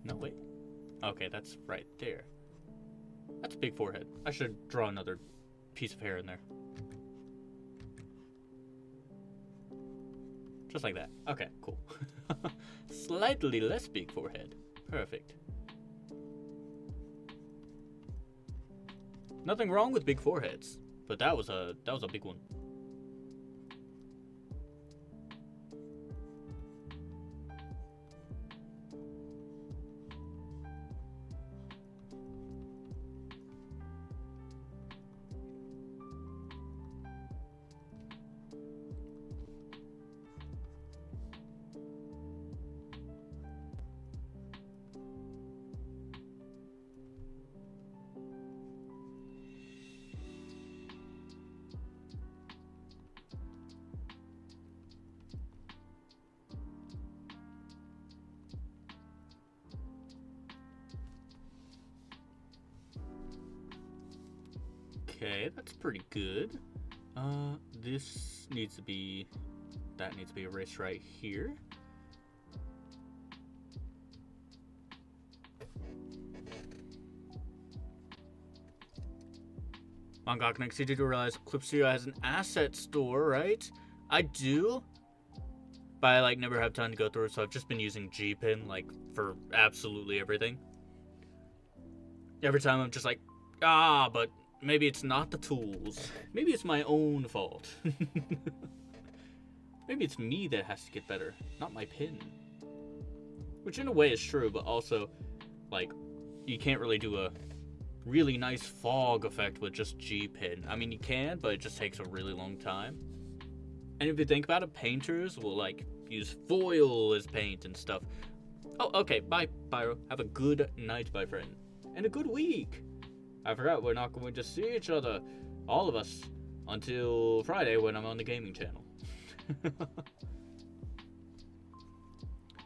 No, wait. Okay, that's right there. That's a big forehead. I should draw another piece of hair in there. Just like that. Okay, cool. Slightly less big forehead. Perfect. Nothing wrong with big foreheads, but that was a big one. Okay, that's pretty good. This needs to be... That needs to be erased right here. Manga Connects, you do realize Clip Studio has an asset store, right? I do. But I, like, never have time to go through it, so I've just been using Gpin, like, for absolutely everything. Every time I'm just like, but maybe it's not the tools. Maybe it's my own fault. Maybe it's me that has to get better, not my pin. Which in a way is true, but also, like, you can't really do a really nice fog effect with just Gpin. I mean, you can, but it just takes a really long time. And if you think about it, painters will, like, use foil as paint and stuff. Oh, okay, bye, Pyro. Have a good night, my friend. And a good week. I forgot we're not going to see each other, all of us, until Friday when I'm on the gaming channel. But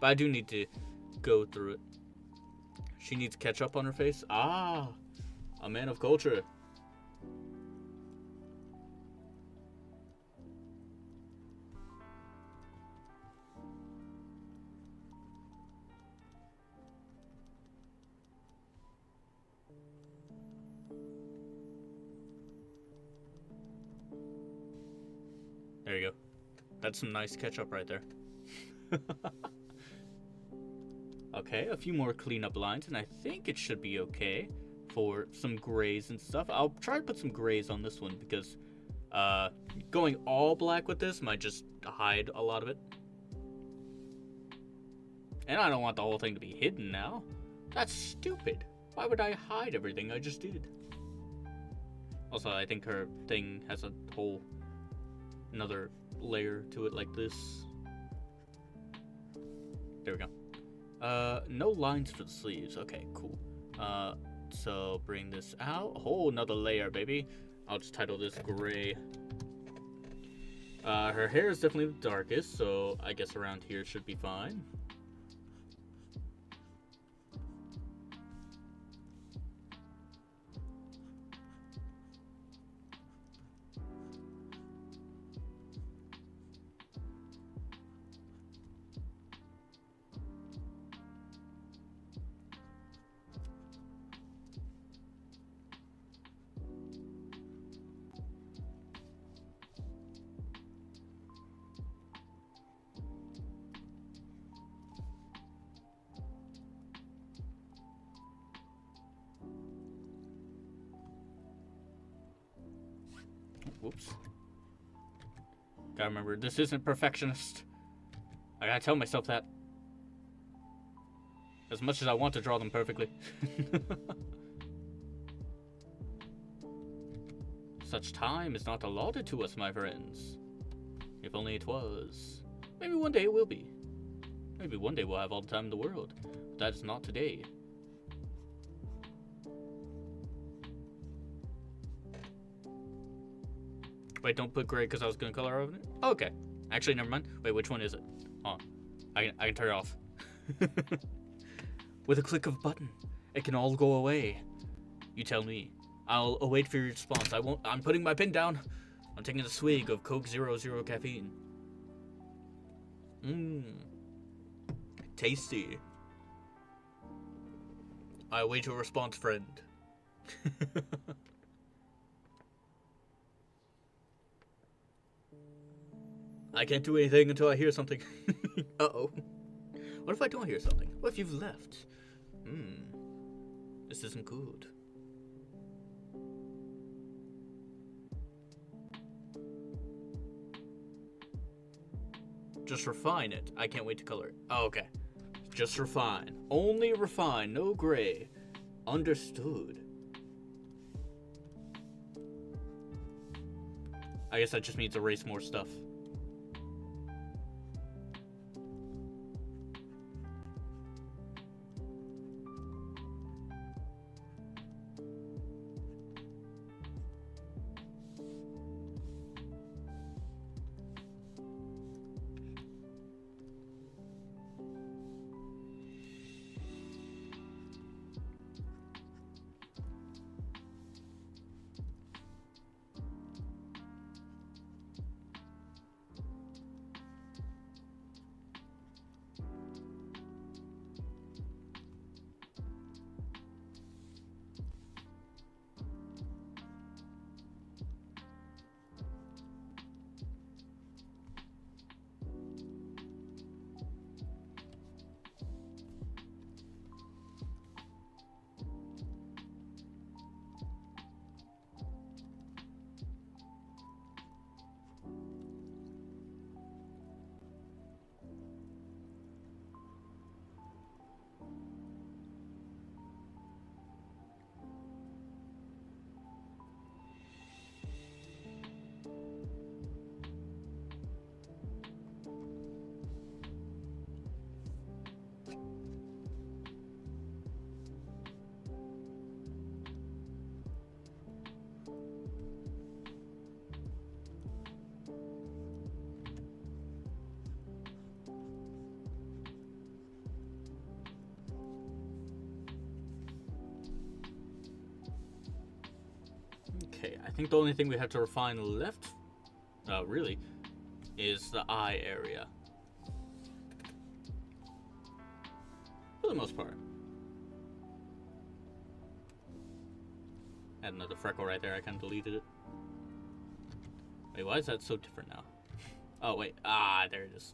I do need to go through it. She needs ketchup on her face. Ah, a man of culture. There you go. That's some nice ketchup right there. Okay, a few more cleanup lines, and I think it should be okay for some grays and stuff. I'll try to put some grays on this one because going all black with this might just hide a lot of it. And I don't want the whole thing to be hidden now. That's stupid. Why would I hide everything I just did? Also, I think her thing has a whole another layer to it like this. There we go. No lines for the sleeves. Okay, cool. So bring this out. A whole another layer, baby. I'll just title this gray. Her hair is definitely the darkest, so I guess around here should be fine. Whoops. Gotta remember, this isn't perfectionist. I gotta tell myself that. As much as I want to draw them perfectly. Such time is not allotted to us, my friends. If only it was. Maybe one day it will be. Maybe one day we'll have all the time in the world. But that is not today. Wait, don't put gray because I was going to color over it? Oh, okay. Actually, never mind. Wait, which one is it? Oh, I can turn it off. With a click of a button, it can all go away. You tell me. I'll await for your response. I'm putting my pen down. I'm taking a swig of Coke Zero caffeine. Mmm. Tasty. I await your response, friend. I can't do anything until I hear something. Uh-oh. What if I don't hear something? What if you've left? This isn't good. Just refine it. I can't wait to color it. Oh, okay. Just refine. Only refine. No gray. Understood. I guess that just means erase more stuff. Okay, I think the only thing we have to refine left, really, is the eye area. For the most part. Had another freckle right there, I kind of deleted it. Wait, why is that so different now? Oh, wait. Ah, there it is.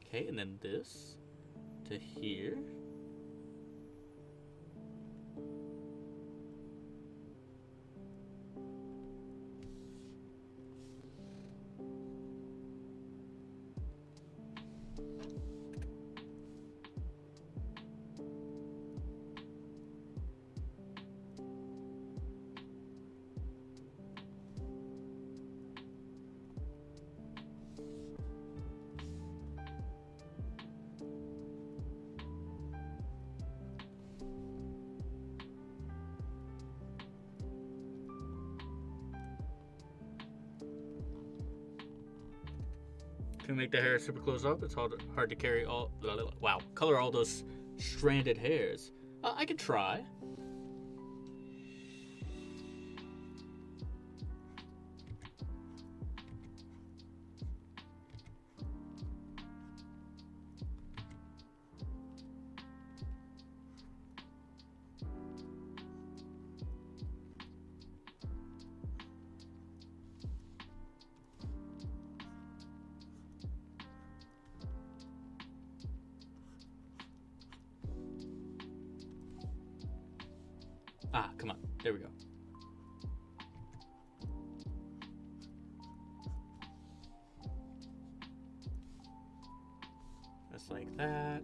Okay, and then this to here. Can we make the hair super close up? It's hard to carry all. Wow, color all those stranded hairs. I could try. Ah, come on. There we go. Just like that.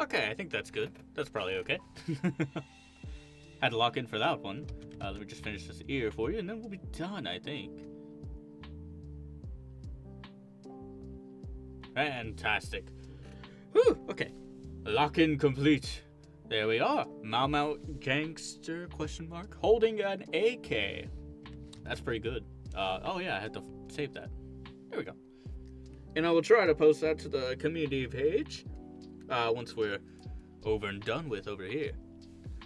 Okay, I think that's good. That's probably okay. Had to lock in for that one. Let me just finish this ear for you, and then we'll be done, I think. Fantastic. Whew, okay. Lock-in complete. There we are. Mau Mau Gangster, question mark, holding an AK. That's pretty good. Oh yeah, I had to save that. There we go. And I will try to post that to the community page once we're over and done with over here.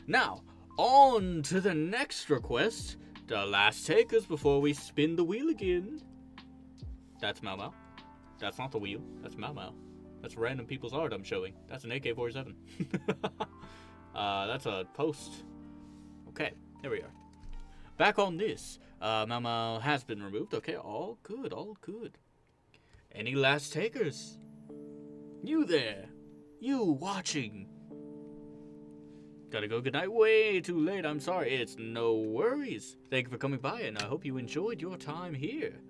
Now, on to the next request. The last takers before we spin the wheel again. That's Mau Mau. That's not the wheel. That's Mau Mau. That's random people's art I'm showing. That's an AK-47. That's a post. Okay, there we are. Back on this. Mau Mau has been removed. Okay, all good, all good. Any last takers? You there. You watching. Gotta go, good night. Way too late, I'm sorry. It's no worries. Thank you for coming by, and I hope you enjoyed your time here.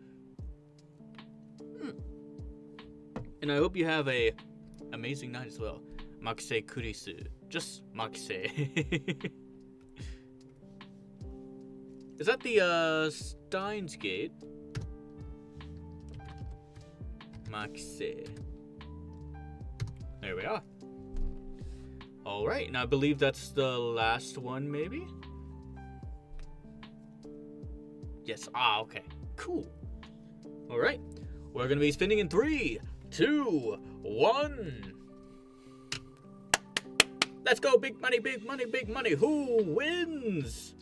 And I hope you have a amazing night as well. Makise kurisu. Just Makise. Is that the Steins Gate? Makise. There we are. Alright, and I believe that's the last one, maybe? Yes, okay. Cool. Alright. We're gonna be spinning in 3, 2, 1. Let's go, big money, big money, big money. Who wins?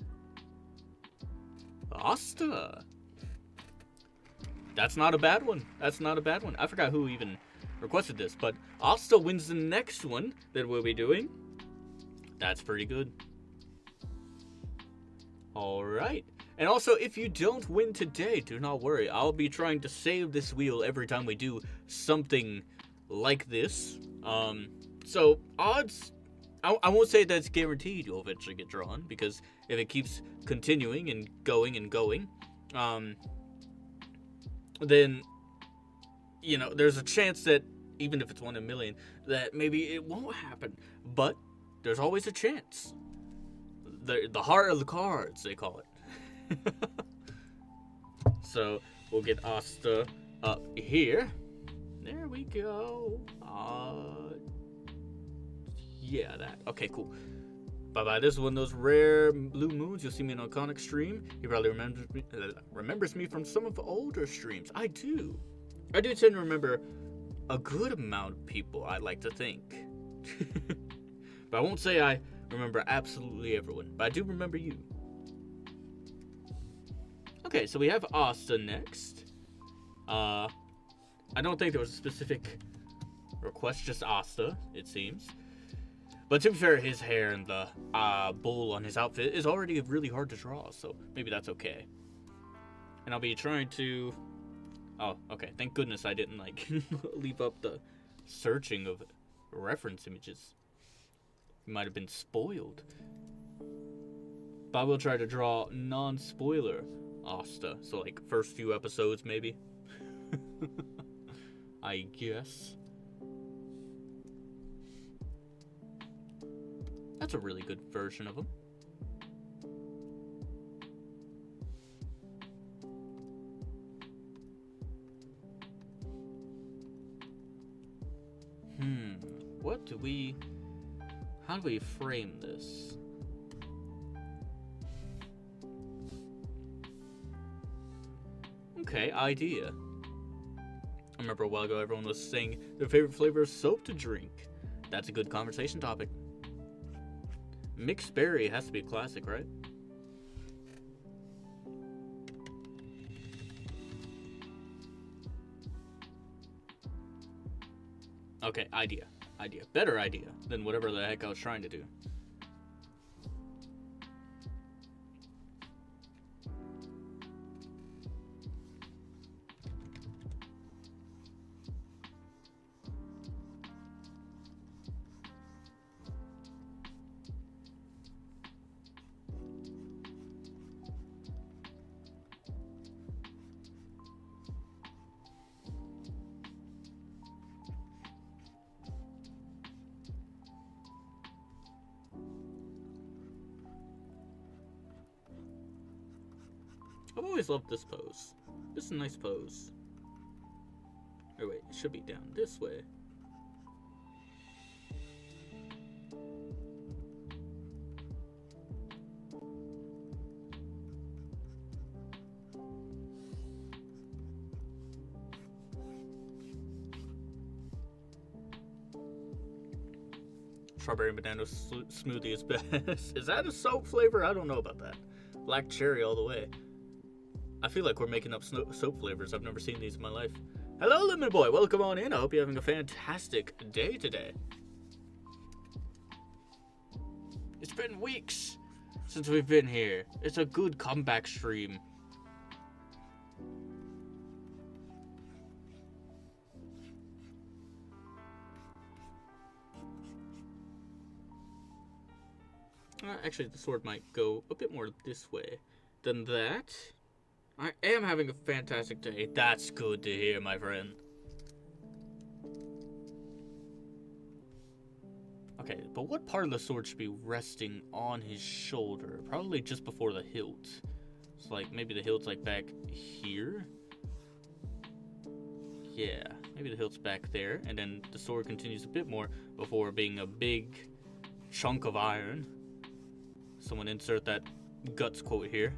Asta. That's not a bad one. That's not a bad one. I forgot who even requested this, but Asta wins the next one that we'll be doing. That's pretty good. Alright. And also, if you don't win today, do not worry. I'll be trying to save this wheel every time we do something like this. So, odds... I won't say that it's guaranteed you'll eventually get drawn, because if it keeps continuing and going, then, you know, there's a chance that, even if it's 1 in a million, that maybe it won't happen. But there's always a chance. The heart of the cards, they call it. So, we'll get Asta up here. There we go. Yeah, that. Okay, cool. Bye-bye. This is one of those rare blue moons. You'll see me in an iconic stream. He probably remembers me from some of the older streams. I do tend to remember a good amount of people, I like to think. But I won't say I remember absolutely everyone. But I do remember you. Okay, so we have Asta next. I don't think there was a specific request, just Asta, it seems. But to be fair, his hair and the bull on his outfit is already really hard to draw, so maybe that's okay. And I'll be trying to... Oh, okay. Thank goodness I didn't, like, leave up the searching of reference images. You might have been spoiled. But I will try to draw non-spoiler Asta. So, like, first few episodes, maybe. I guess. That's a really good version of him. How do we frame this? Okay, idea. I remember a while ago everyone was saying their favorite flavor of soap to drink. That's a good conversation topic. Mixed berry has to be a classic, right? Okay, idea. Better idea than whatever the heck I was trying to do. I've always loved this pose. This is a nice pose. Oh wait, it should be down this way. strawberry and banana smoothie is best. Is that a soap flavor? I don't know about that. Black cherry all the way. I feel like we're making up soap flavors. I've never seen these in my life. Hello, Lemon Boy. Welcome on in. I hope you're having a fantastic day today. It's been weeks since we've been here. It's a good comeback stream. Actually, the sword might go a bit more this way than that. I am having a fantastic day. That's good to hear, my friend. Okay, but what part of the sword should be resting on his shoulder? Probably just before the hilt. So, like, maybe the hilt's, like, back here? Yeah, maybe the hilt's back there. And then the sword continues a bit more before being a big chunk of iron. Someone insert that Guts quote here.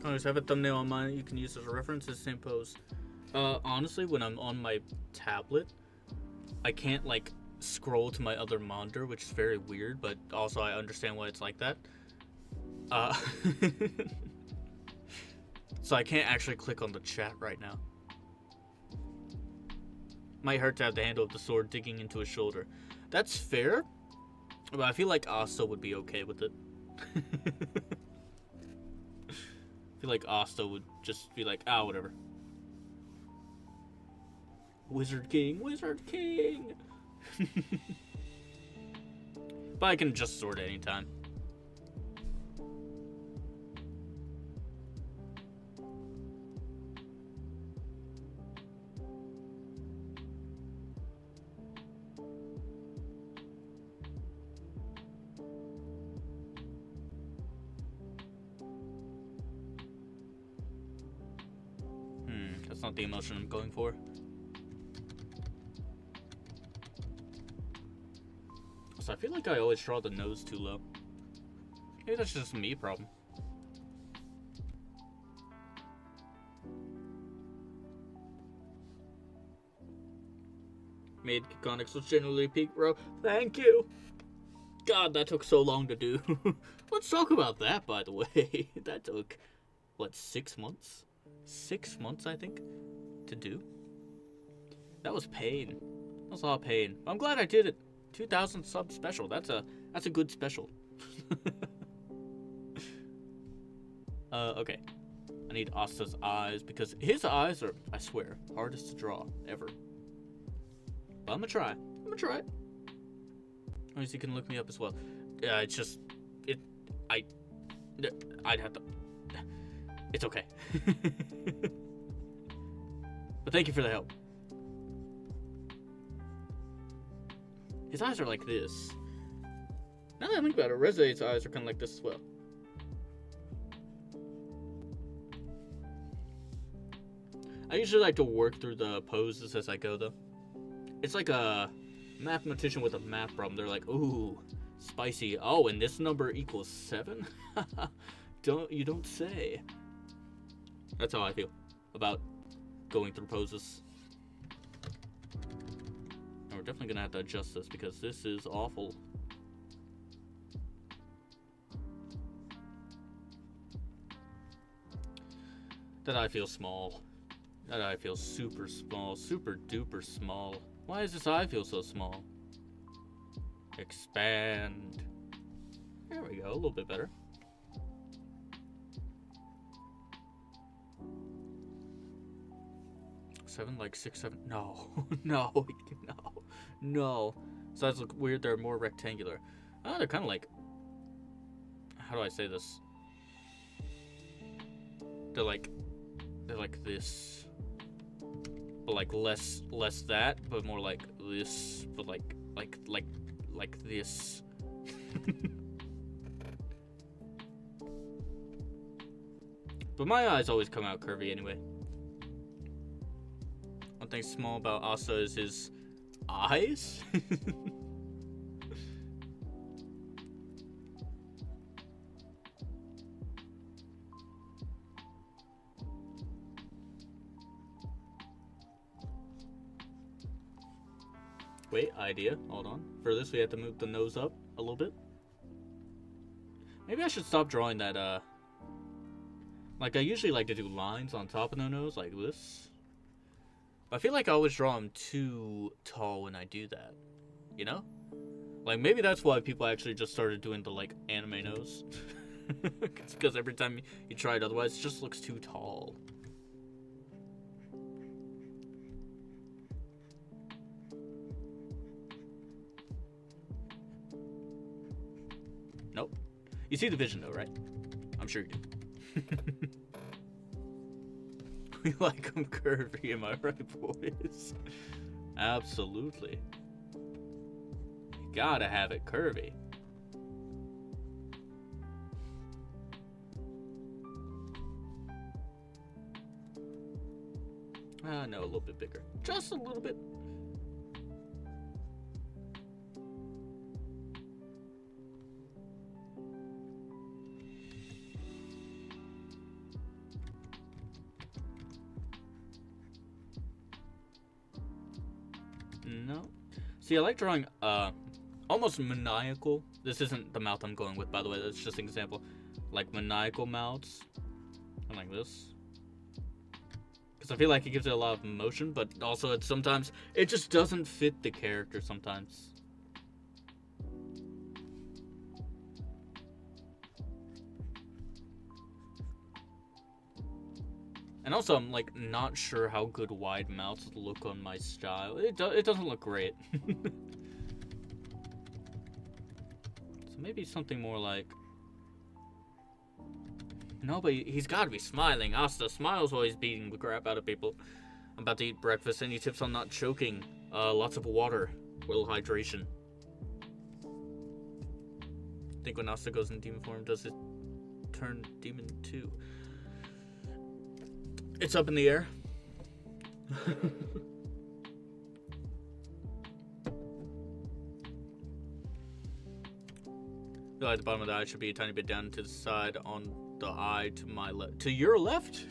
I just have a thumbnail on mine you can use as a reference. It's the same pose. Honestly, when I'm on my tablet, I can't, like, scroll to my other monitor, which is very weird, but also I understand why it's like that. So I can't actually click on the chat right now. Might hurt to have the handle of the sword digging into his shoulder. That's fair, but I feel like Asta would be okay with it. I feel like Asta would just be like, ah, whatever. Wizard King, Wizard King! But I can adjust sword at any time. That's not the emotion I'm going for. So I feel like I always draw the nose too low. Maybe that's just a me problem. Made Conics was generally peak, bro. Thank you. God, that took so long to do. Let's talk about that, by the way. That took, what, 6 months? 6 months, I think, to do. That was pain. That was a lot of pain. I'm glad I did it. 2,000 sub special. That's a good special. Okay. I need Asta's eyes because his eyes are, I swear, hardest to draw ever. But I'm gonna try. I'm gonna try it. Or you can look me up as well. Yeah, it's just I'd have to. It's okay. But thank you for the help. His eyes are like this. Now that I think about it, Reze's eyes are kind of like this as well. I usually like to work through the poses as I go, though. It's like a mathematician with a math problem. They're like, ooh, spicy. Oh, and this number equals 7? You don't say. That's how I feel about going through poses. And we're definitely gonna have to adjust this because this is awful. That I feel small. That eye feels super small, super duper small. Why does this eye feel so small? Expand. There we go, a little bit better. Like 6, 7. No, no, no. Sides look weird. They're more rectangular. Oh, they're kind of like. How do I say this? They're like this. but like less that, but more like this, but like this. But my eyes always come out curvy anyway. One thing small about Asa is his eyes. Wait, idea. Hold on. For this, we have to move the nose up a little bit. Maybe I should stop drawing that, like, I usually like to do lines on top of the nose, like this. But I feel like I always draw them too tall when I do that. You know? Like, maybe that's why people actually just started doing the, like, anime nose. It's because every time you try it, otherwise it just looks too tall. Nope. You see the vision, though, right? I'm sure you do. We like them curvy, am I right, boys? Absolutely. You gotta have it curvy. No, a little bit bigger. Just a little bit. No. See, I like drawing almost maniacal. This isn't the mouth I'm going with, by the way. That's just an example. Like maniacal mouths. Like this. Because I feel like it gives it a lot of emotion, but also it sometimes it just doesn't fit the character sometimes. And also, I'm like not sure how good wide mouths look on my style. It doesn't look great. So maybe something more like. No, but he's got to be smiling. Asta smiles while he's beating the crap out of people. I'm about to eat breakfast. Any tips on not choking? Lots of water, little hydration. I think when Asta goes in demon form, does it turn demon too? It's up in the air. The at the bottom of the eye should be a tiny bit down to the side on the eye to my left. To your left?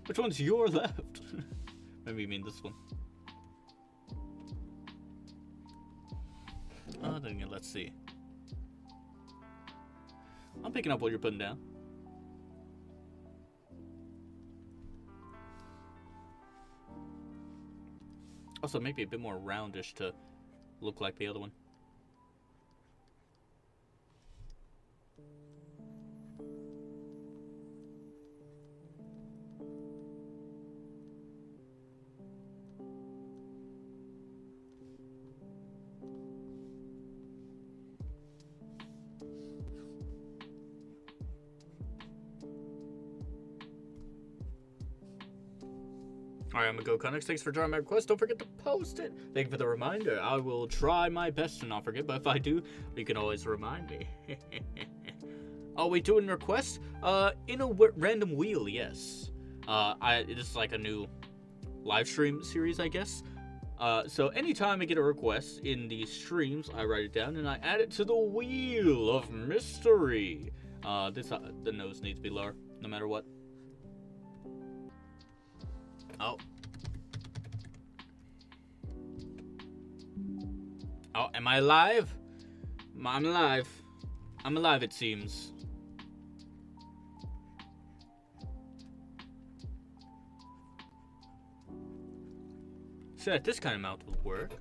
Which one's your left? Maybe you mean this one. Then again, let's see. I'm picking up what you're putting down. Also, maybe a bit more roundish to look like the other one. Alright, I'm gonna go Connex. Thanks for drawing my request. Don't forget to post it. Thank you for the reminder. I will try my best to not forget, but if I do, you can always remind me. Oh, we doing requests? In a random wheel, yes. This is like a new live stream series, I guess. So anytime I get a request in these streams, I write it down and I add it to the wheel of mystery. The nose needs to be lower, no matter what. Oh. Oh, am I alive? I'm alive. I'm alive, it seems. Shit, this kind of mouth would work.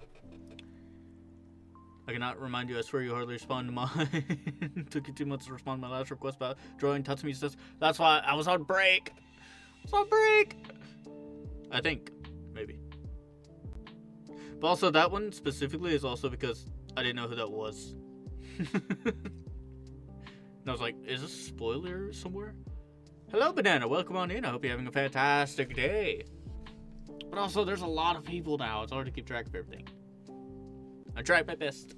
I cannot remind you, I swear you hardly respond to mine. Took you 2 months to respond to my last request about drawing Tatsumi says. That's why I was on break. I was on break. I think. Maybe. But also that one specifically is also because I didn't know who that was. And I was like, is this a spoiler somewhere? Hello, Banana. Welcome on in. I hope you're having a fantastic day. But also, there's a lot of people now. It's hard to keep track of everything. I tried my best.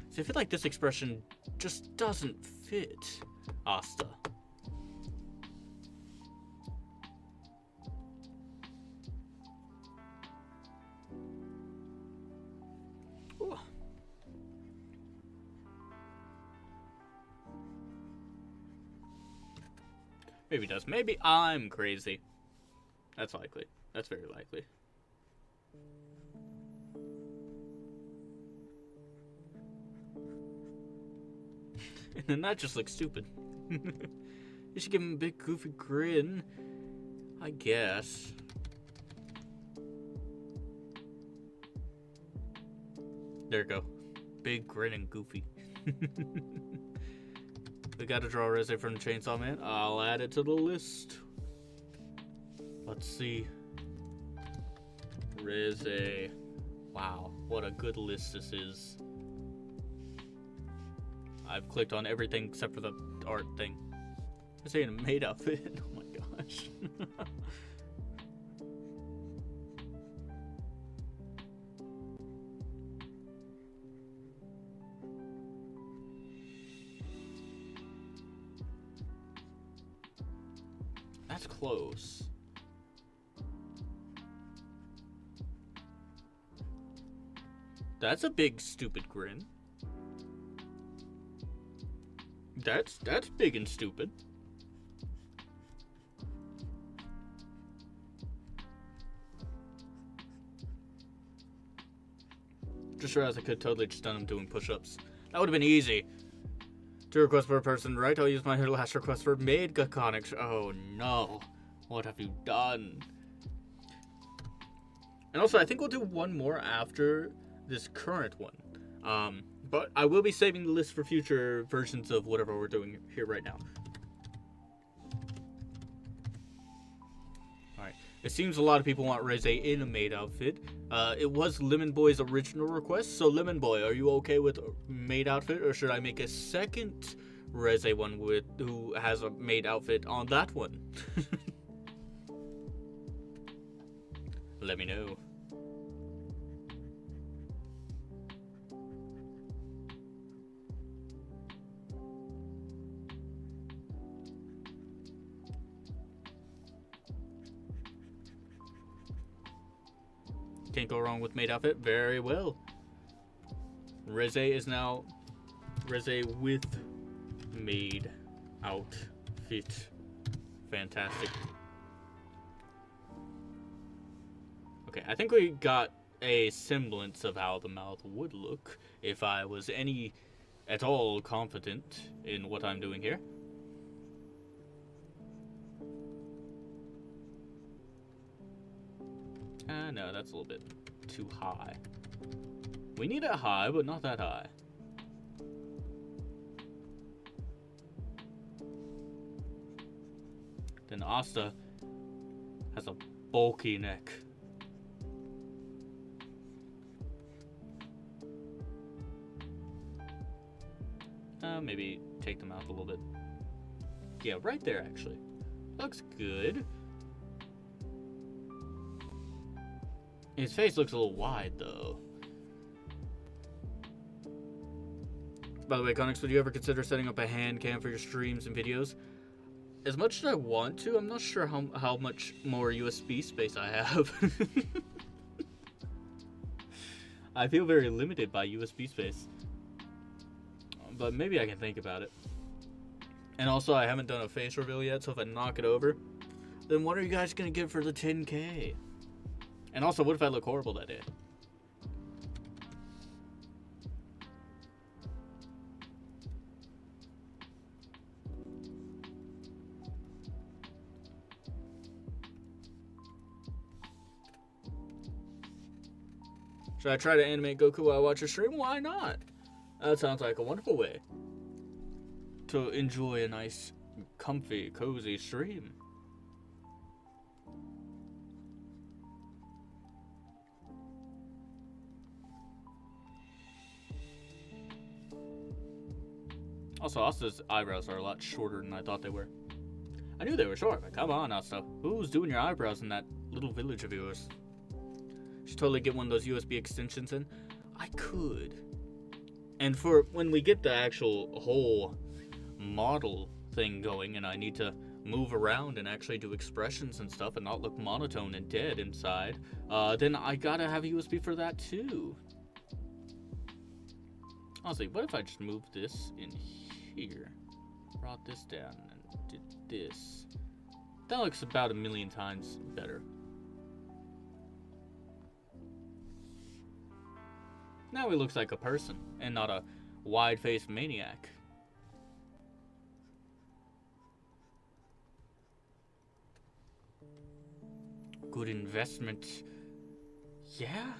See, I feel like this expression just doesn't fit Asta. Ooh. Maybe it does. Maybe I'm crazy. That's likely. That's very likely. And then that just looks stupid. You should give him a big goofy grin, I guess. There you go. Big grin and goofy. We gotta draw a Reze from the Chainsaw Man. I'll add it to the list. Let's see. Reze. Wow, what a good list this is. I've clicked on everything except for the art thing. This ain't a maid outfit. Oh my gosh. That's close. That's a big stupid grin. That's big and stupid. Just realized I could totally just done him doing push-ups. That would have been easy. 2 requests per person, right? I'll use my last request for maid Gaconics. Oh no. What have you done? And also, I think we'll do one more after this current one. But I will be saving the list for future versions of whatever we're doing here right now. Alright. It seems a lot of people want Reze in a maid outfit. It was Lemon Boy's original request. So, Lemon Boy, are you okay with a maid outfit? Or should I make a second Reze one who has a maid outfit on that one? Let me know. Can't go wrong with maid outfit. Very well. Reze is now Reze with maid outfit. Fantastic. Okay, I think we got a semblance of how the mouth would look if I was any at all confident in what I'm doing here. No, that's a little bit too high. We need it high, but not that high. Then Asta has a bulky neck. Maybe take them out a little bit. Yeah, right there, actually. Looks good. His face looks a little wide, though. By the way, Conix, would you ever consider setting up a hand cam for your streams and videos? As much as I want to, I'm not sure how much more USB space I have. I feel very limited by USB space. But maybe I can think about it. And also, I haven't done a face reveal yet, so if I knock it over, then what are you guys going to give for the 10K? And also, what if I look horrible that day? Should I try to animate Goku while I watch a stream? Why not? That sounds like a wonderful way to enjoy a nice, comfy, cozy stream. Also, Asta's eyebrows are a lot shorter than I thought they were. I knew they were short, but come on, Asta. Who's doing your eyebrows in that little village of yours? Should totally get one of those USB extensions in. I could. And for when we get the actual whole model thing going and I need to move around and actually do expressions and stuff and not look monotone and dead inside, then I gotta have a USB for that too. Honestly, what if I just moved this in here, brought this down, and did this? That looks about 1,000,000 times better. Now he looks like a person and not a wide-faced maniac. Good investment. Yeah?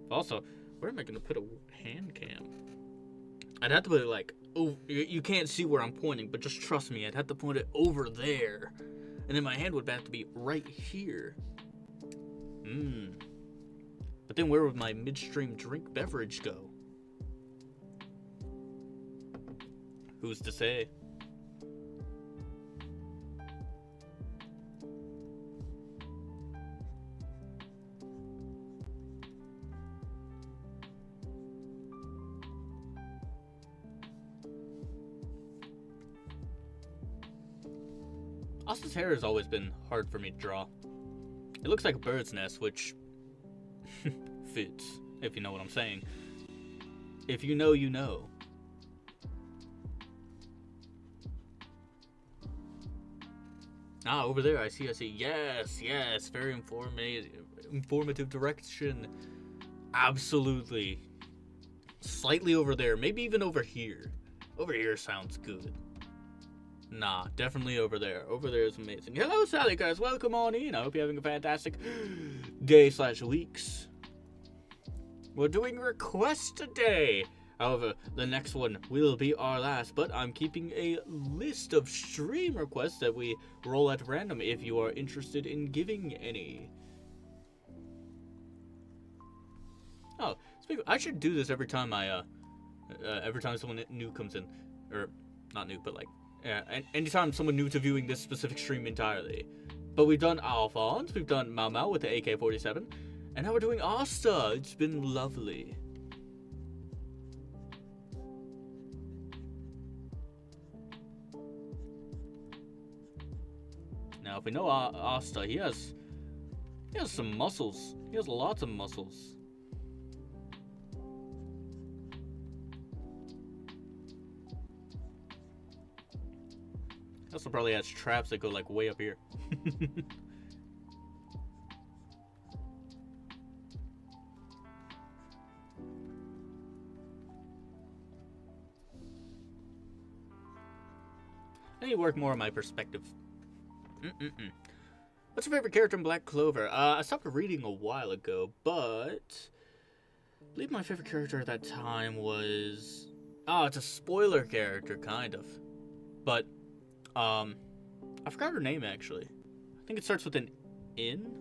Also, where am I gonna put a hand cam? I'd have to put it like, oh, you can't see where I'm pointing, but just trust me, I'd have to point it over there. And then my hand would have to be right here. But then where would my midstream drink beverage go? Who's to say? Asta's hair has always been hard for me to draw. It looks like a bird's nest, which fits, if you know what I'm saying. If you know, you know. Ah, over there, I see. Yes, very informative direction. Absolutely. Slightly over there, maybe even over here. Over here sounds good. Nah, definitely over there. Over there is amazing. Hello, Sally, guys. Welcome on in. I hope you're having a fantastic day/weeks. We're doing requests today. However, the next one will be our last, but I'm keeping a list of stream requests that we roll at random if you are interested in giving any. Oh, I should do this every time every time someone new comes in, or not new, but like. Yeah, anytime someone new to viewing this specific stream entirely. But we've done Alphonse, we've done Mau with the AK-47, and now we're doing Asta. It's been lovely. Now, if we know Asta, he has some muscles. He has lots of muscles. Also probably has traps that go like way up here. I need to work more on my perspective. What's your favorite character in Black Clover? I stopped reading a while ago, but I believe my favorite character at that time was... Oh, it's a spoiler character, kind of. But I forgot her name, actually. I think it starts with an N.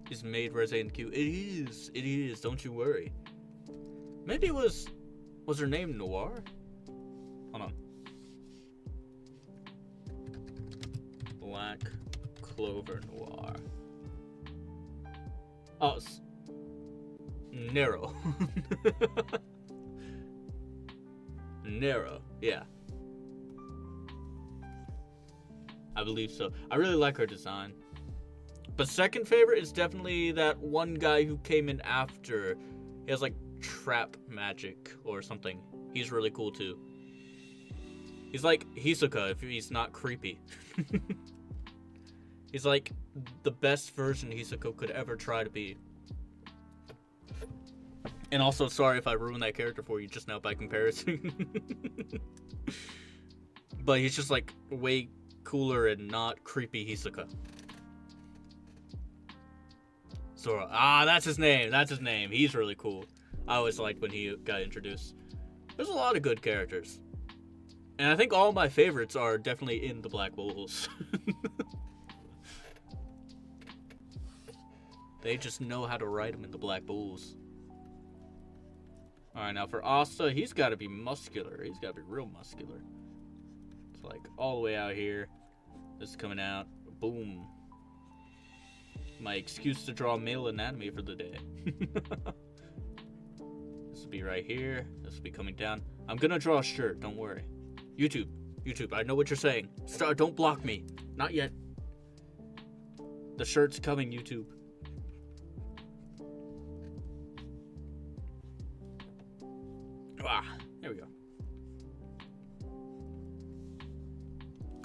Is made Resident Q. It is, don't you worry. Maybe it was her name Noir? Hold on. Black Clover Noir. Oh, Narrow. Narrow, yeah. I believe so. I really like her design. But second favorite is definitely that one guy who came in after. He has like trap magic or something. He's really cool too. He's like Hisoka if he's not creepy. He's like the best version Hisoka could ever try to be. And also, sorry if I ruined that character for you just now by comparison. But he's just like way cooler and not creepy Hisoka. Sora. Ah, that's his name. That's his name. He's really cool. I always liked when he got introduced. There's a lot of good characters. And I think all my favorites are definitely in the Black Bulls. They just know how to write them in the Black Bulls. Alright, now for Asta, he's got to be muscular. He's got to be real muscular. It's like all the way out here. This is coming out. Boom. My excuse to draw male anatomy for the day. This will be right here. This will be coming down. I'm gonna draw a shirt, don't worry. YouTube, I know what you're saying. Don't block me. Not yet. The shirt's coming, YouTube. Ah, there we go.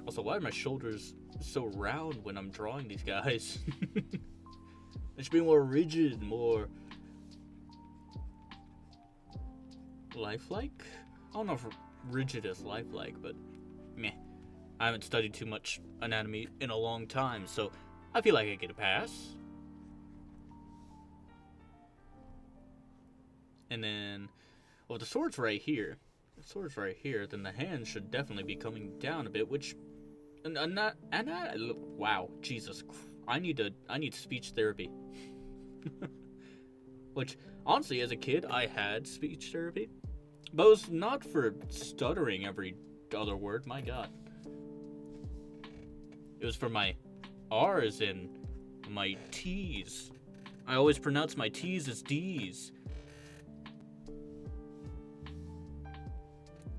Also, why are my shoulders so round when I'm drawing these guys? They should be more rigid, more lifelike? I don't know if rigid is lifelike, but meh. I haven't studied too much anatomy in a long time, so I feel like I get a pass. And then, well, the sword's right here. The sword's right here. Then the hand should definitely be coming down a bit, which, wow, Jesus, I need speech therapy. Which, honestly, as a kid, I had speech therapy, but it was not for stuttering every other word. My God, it was for my R's and my T's. I always pronounce my T's as D's.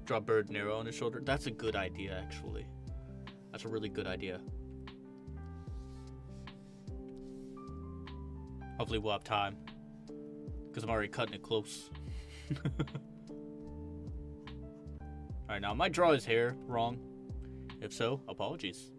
Draw a bird and arrow on his shoulder. That's a good idea, actually. That's a really good idea. Hopefully we'll have time, because I'm already cutting it close. Alright, now I might draw his hair wrong. If so, apologies.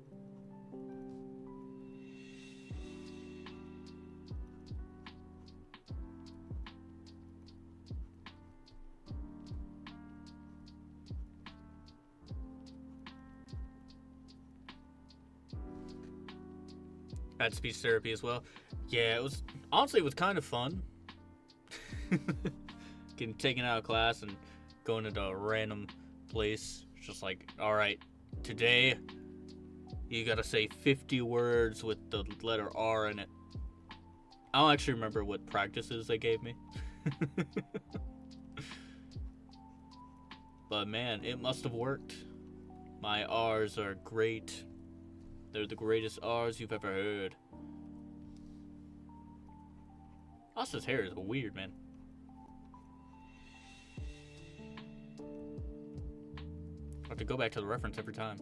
I had speech therapy as well. Yeah, it was, honestly, it was kind of fun. Getting taken out of class and going into a random place. It's just like, alright, today you gotta say 50 words with the letter R in it. I don't actually remember what practices they gave me. But man, it must have worked. My R's are great. They're the greatest R's you've ever heard. Austin's hair is weird, man. I have to go back to the reference every time.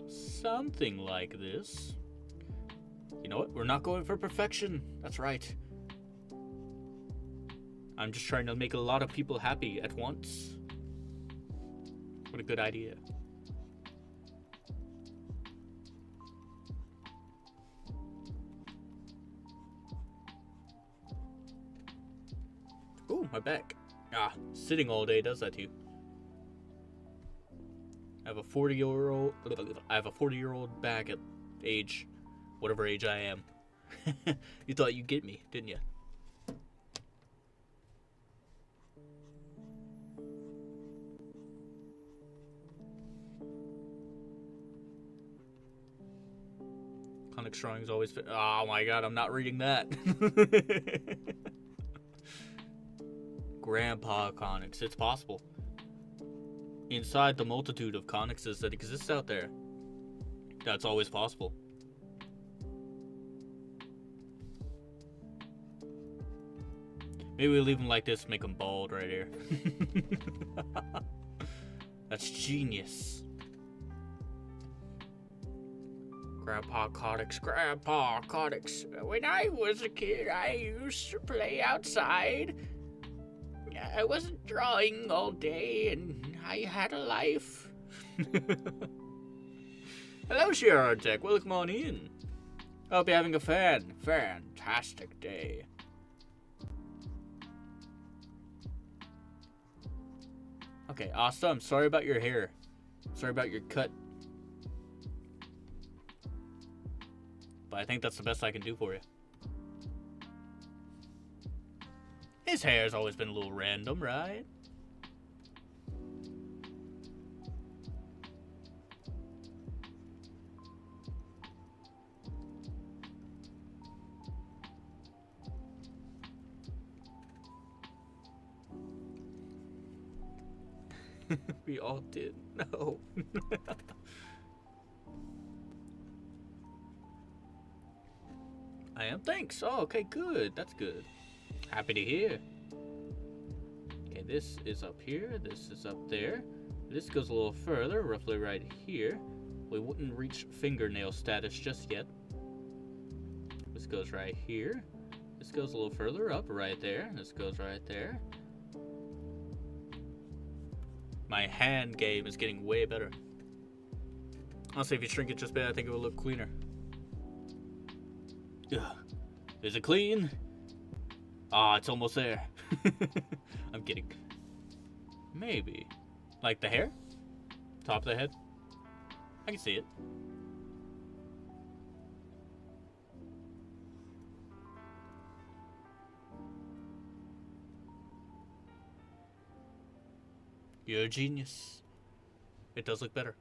Something like this. You know what? We're not going for perfection. That's right. I'm just trying to make a lot of people happy at once. What a good idea. Ooh, my back. Ah, sitting all day does that to you. I have a 40-year-old back at age, whatever age I am. You thought you'd get me, didn't you? Conics drawings always fit. Oh my God, I'm not reading that. Grandpa Conics, it's possible. Inside the multitude of Conicses that exist out there, that's always possible. Maybe we leave him like this, make him bald right here. That's genius. Grandpa Conics, Grandpa Conics. When I was a kid, I used to play outside. I wasn't drawing all day, and I had a life. Hello, Sharon Tech. Welcome on in. Hope you're having a fantastic day. Okay, Asta, I'm sorry about your hair. Sorry about your cut. But I think that's the best I can do for you. His hair's always been a little random, right? We all did. No. I am. Thanks. Oh, okay, good. That's good. Happy to hear. Okay, this is up here. This is up there. This goes a little further, roughly right here. We wouldn't reach fingernail status just yet. This goes right here. This goes a little further up right there. This goes right there. My hand game is getting way better. Honestly, if you shrink it just a bit, I think it will look cleaner. Ugh. Is it clean? Ah, it's almost there. I'm kidding. Maybe. Like the hair? Top of the head? I can see it. You're a genius. It does look better.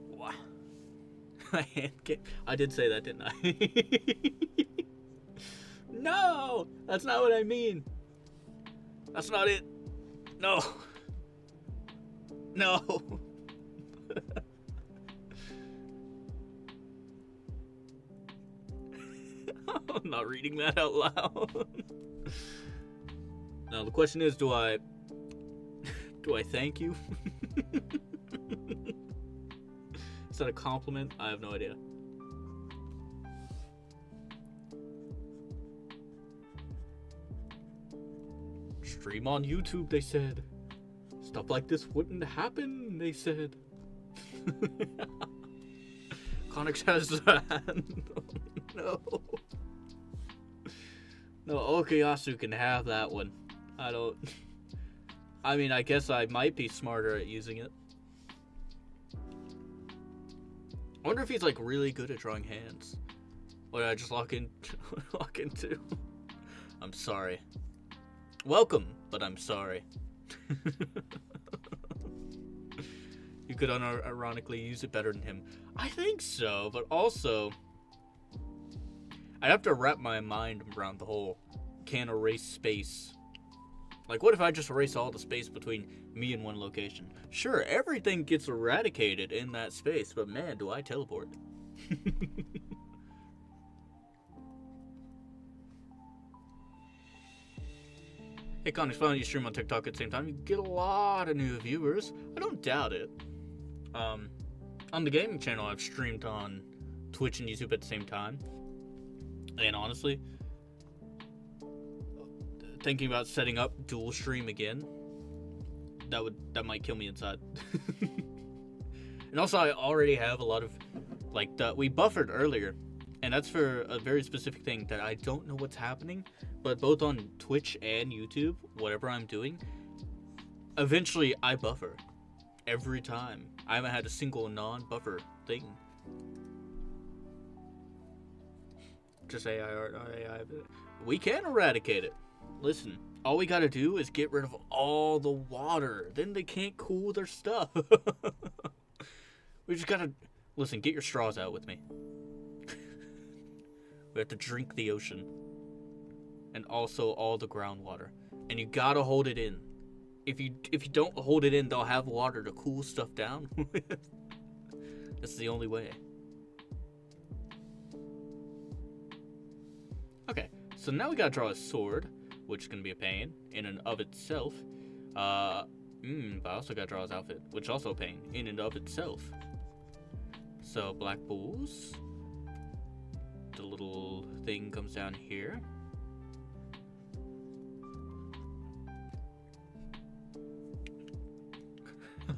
Wow. I did say that, didn't I? No! That's not what I mean. That's not it. No. No. I'm not reading that out loud. Now the question is, do I thank you? Is that a compliment? I have no idea. Stream on YouTube, they said. Stuff like this wouldn't happen, they said. Conix has that. No. No, Okuyasu can have that one. I mean, I guess I might be smarter at using it. I wonder if he's like really good at drawing hands. What did I just lock into? I'm sorry. Welcome, but I'm sorry. You could unironically use it better than him. I think so, but also I'd have to wrap my mind around the whole can't erase space. Like, what if I just erase all the space between me and one location? Sure, everything gets eradicated in that space, but man, do I teleport. Hey, Connie's finally you stream on TikTok at the same time. You get a lot of new viewers. I don't doubt it. On the gaming channel, I've streamed on Twitch and YouTube at the same time. And honestly, thinking about setting up dual stream again, that might kill me inside. And also, I already have a lot of we buffered earlier, and that's for a very specific thing that I don't know what's happening, but both on Twitch and YouTube, whatever I'm doing, eventually I buffer every time. I haven't had a single non-buffer thing. Just AI art, AI. We can eradicate it. Listen, all we gotta do is get rid of all the water. Then they can't cool their stuff. We just gotta... Listen, get your straws out with me. We have to drink the ocean. And also all the groundwater. And you gotta hold it in. If you don't hold it in, they'll have water to cool stuff down with. That's the only way. Okay, so now we gotta draw a sword, which is gonna be a pain in and of itself. But I also gotta draw his outfit, which is also a pain in and of itself. So black bulls. The little thing comes down here.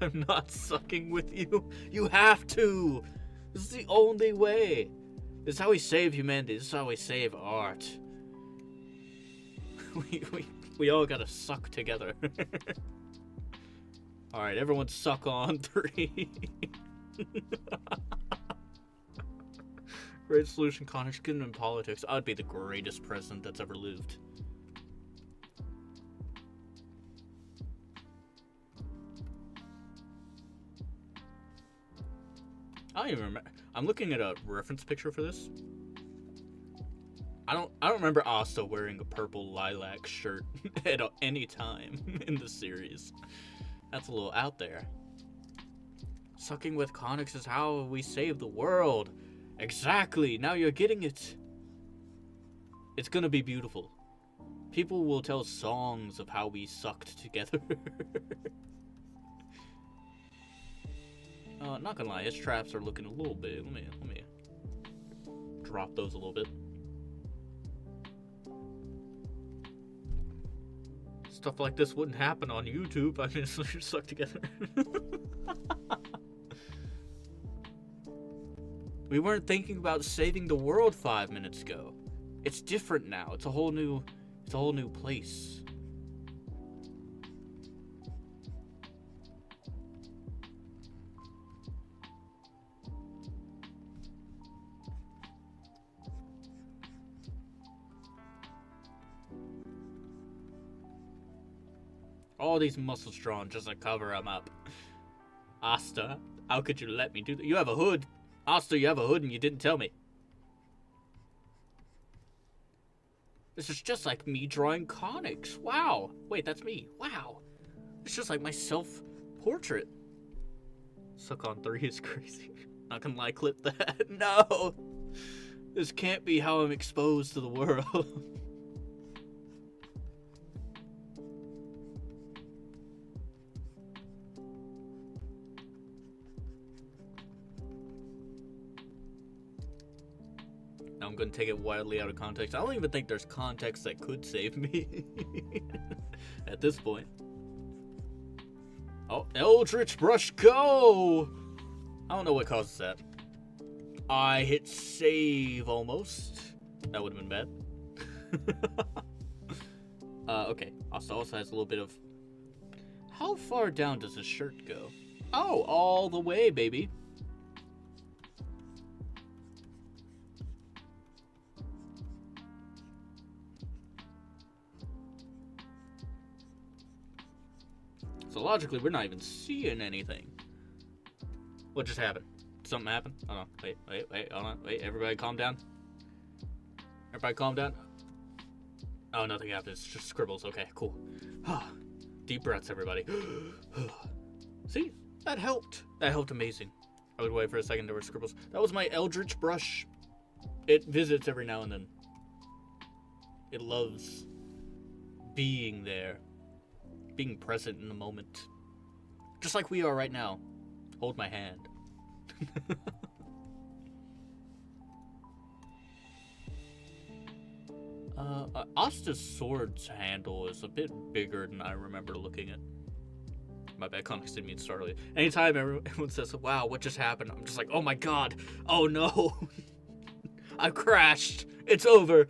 I'm not sucking with you. You have to. This is the only way. This is how we save humanity. This is how we save art. We all gotta suck together. Alright, everyone suck on 3. Great solution, Connor. Get him in politics. I'd be the greatest president that's ever lived. I don't even remember. I'm looking at a reference picture for this. I don't remember Asta wearing a purple lilac shirt at any time in the series. That's a little out there. Sucking with conics is how we save the world. Exactly. Now you're getting it. It's gonna be beautiful. People will tell songs of how we sucked together. Not gonna lie, his traps are looking a little big. Let me drop those a little bit. Stuff like this wouldn't happen on YouTube. I mean, you're stuck together. We weren't thinking about saving the world 5 minutes ago. It's different now. It's a whole new place. All these muscles drawn just to cover them up. Asta, how could you let me do that? You have a hood. Asta, you have a hood and you didn't tell me. This is just like me drawing conics. Wow. Wait, that's me. Wow. It's just like my self-portrait. Suck on 3 is crazy. Not gonna lie, clip that. No. This can't be how I'm exposed to the world. I'm going to take it wildly out of context. I don't even think there's context that could save me at this point. Oh, Eldritch Brush, go! I don't know what causes that. I hit save almost. That would have been bad. Okay. Also has a little bit of... How far down does his shirt go? Oh, all the way, baby. So logically, we're not even seeing anything. What just happened? Something happened? Hold on. Wait, hold on. Wait, everybody calm down. Everybody calm down. Oh, nothing happened. It's just scribbles. Okay, cool. Deep breaths, everybody. See? That helped. That helped amazing. I would wait for a second. There were scribbles. That was my Eldritch Brush. It visits every now and then. It loves being there. Being present in the moment. Just like we are right now. Hold my hand. Asta's sword's handle is a bit bigger than I remember looking at. My bad, comics didn't mean to start early. Anytime everyone says, wow, what just happened? I'm just like, oh my god. Oh no. I've crashed. It's over.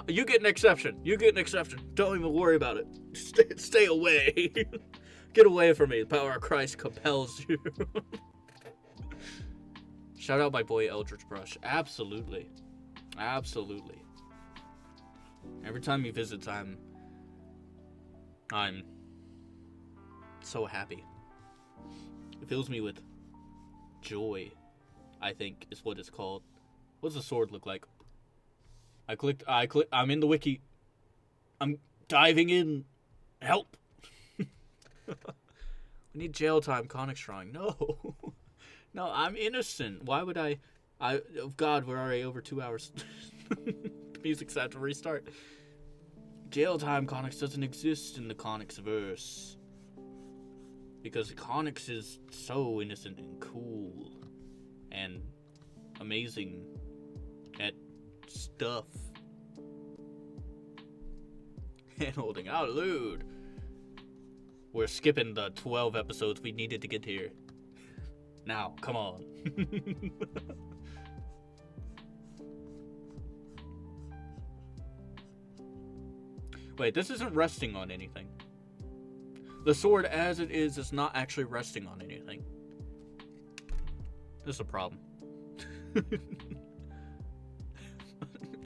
You get an exception. You get an exception. Don't even worry about it. Stay away. Get away from me. The power of Christ compels you. Shout out my boy Eldritch Brush. Absolutely. Absolutely. Every time he visits, I'm so happy. It fills me with joy, I think is what it's called. What does the sword look like? I clicked, I'm in the wiki. I'm diving in. Help. We need jail time, Conics drawing. No. No, I'm innocent. Why would I, oh god, we're already over 2 hours. The music's had to restart. Jail time, Conics doesn't exist in the Conics verse. Because Conics is so innocent and cool. And amazing at stuff. And holding out lewd. We're skipping the 12 episodes we needed to get here. Now, come on. Wait, this isn't resting on anything. The sword as it is not actually resting on anything. This is a problem.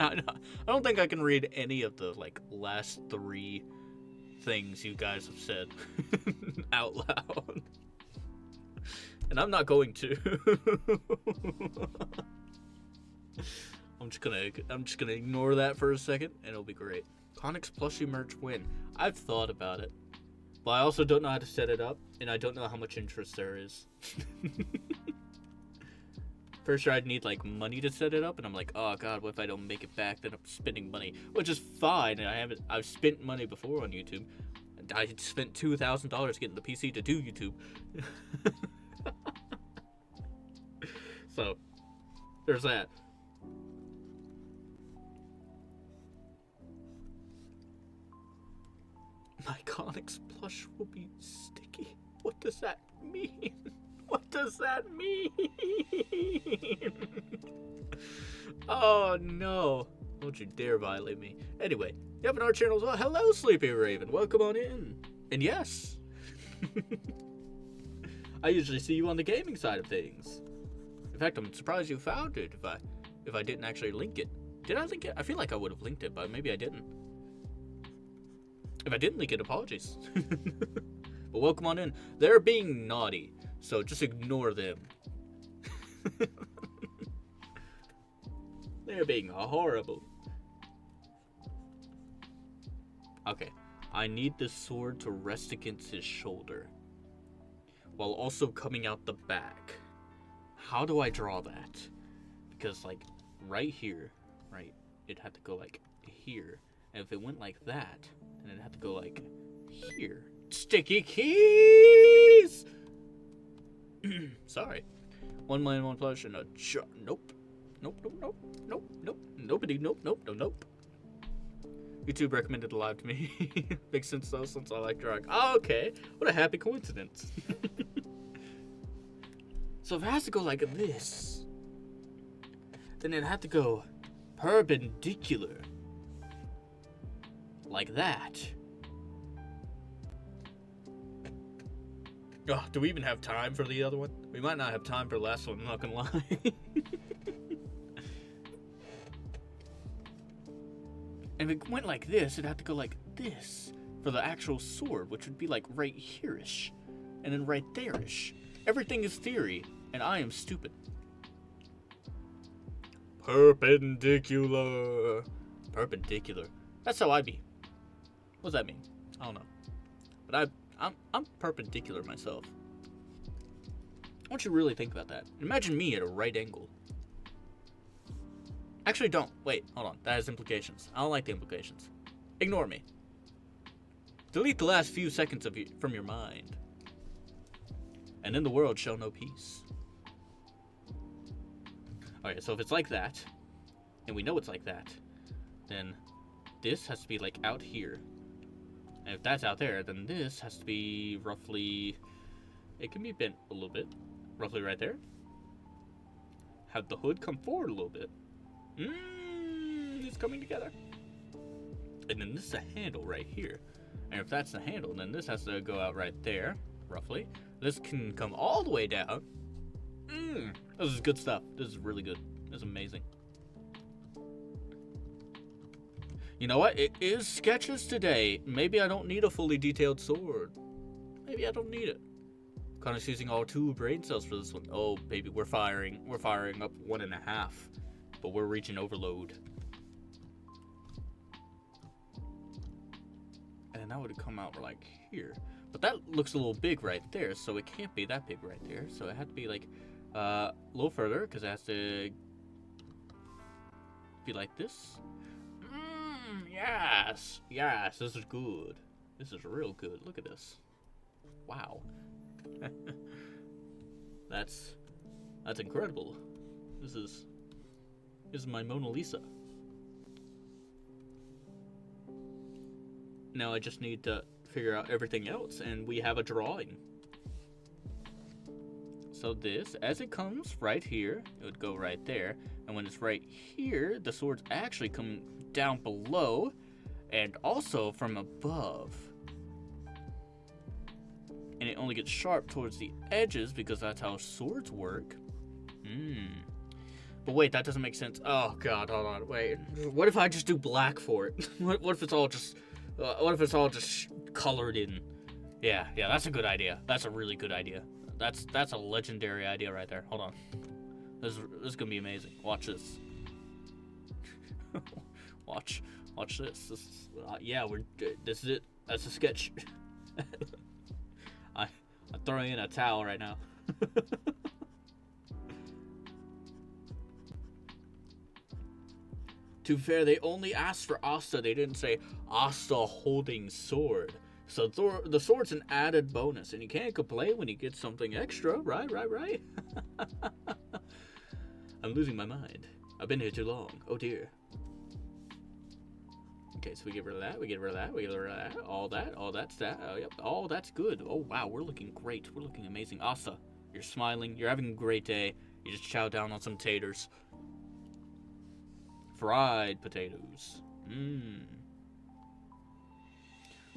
I don't think I can read any of the last 3 things you guys have said out loud. And I'm not going to. I'm just gonna ignore that for a second, and it'll be great. Comics plushie merch win. I've thought about it, but I also don't know how to set it up, and I don't know how much interest there is. First sure I'd need like money to set it up, and I'm like, oh god, what if I don't make it back? Then I'm spending money, which is fine. And I've spent money before on YouTube. I spent $2,000 getting the PC to do YouTube. So, there's that. My Comics plush will be sticky. What does that mean? What does that mean? Oh no. Don't you dare violate me. Anyway, you have an art channel as well. Hello, Sleepy Raven. Welcome on in. And yes. I usually see you on the gaming side of things. In fact, I'm surprised you found it if I didn't actually link it. Did I link it? I feel like I would have linked it, but maybe I didn't. If I didn't link it, apologies. But welcome on in. They're being naughty, so just ignore them. They're being horrible. Okay, I need this sword to rest against his shoulder, while also coming out the back. How do I draw that? Because, like, right here, right, it had to go, like, here. And if it went like that, then it had to go, like, here. Sticky keys! Sorry. 1 million, 1 plush, and a nope. Nope, nope, nope, nope, nope, nobody, nope, nope, no, nope. YouTube recommended it live to me. Makes sense, though, since I like drawing. Oh, okay. What a happy coincidence. So if it has to go like this, then it had to go perpendicular. Like that. Oh, do we even have time for the other one? We might not have time for the last one, I'm not gonna lie. And if it went like this, it'd have to go like this for the actual sword, which would be like right here-ish. And then right there-ish. Everything is theory, and I am stupid. Perpendicular. Perpendicular. That's how I be. What does that mean? I don't know. But I'm perpendicular myself. I want you to really think about that. Imagine me at a right angle. Actually, don't. Wait, hold on. That has implications. I don't like the implications. Ignore me. Delete the last few seconds from your mind. And then the world shall know peace. Okay, so if it's like that, and we know it's like that, then this has to be like out here. And if that's out there, then this has to be roughly, it can be bent a little bit, roughly right there. Have the hood come forward a little bit. It's coming together. And then this is a handle right here. And if that's the handle, then this has to go out right there, roughly. This can come all the way down. This is good stuff. This is really good. This is amazing. You know what? It is sketches today. Maybe I don't need a fully detailed sword. Maybe I don't need it. Kind of using all 2 brain cells for this one. Oh, baby, we're firing up 1.5. But we're reaching overload. And that would come out like here. But that looks a little big right there, so it can't be that big right there. So it had to be like a little further, because it has to be like this. Yes, yes, this is good. This is real good. Look at this. Wow. That's incredible. This is my Mona Lisa. Now I just need to figure out everything else, and we have a drawing. So this, as it comes right here, it would go right there. And when it's right here, the sword's actually coming down below and also from above. And it only gets sharp towards the edges because that's how swords work. But wait, that doesn't make sense. Oh god, hold on, wait. What if I just do black for it? What if it's all just colored in? Yeah, that's a good idea. That's a really good idea. That's a legendary idea right there. Hold on. This is gonna be amazing. Watch this. watch this. Yeah, this is it. That's a sketch. I'm throwing in a towel right now. To be fair, they only asked for Asta. They didn't say Asta holding sword. So the sword's an added bonus, and you can't complain when you get something extra, right? I'm losing my mind. I've been here too long. Oh dear. Okay, so we get rid of that, we get rid of that, we get rid of that, all that's that. Oh, yep, all that's good. Oh wow, we're looking great. We're looking amazing. Asta, you're smiling. You're having a great day. You just chow down on some taters. Fried potatoes.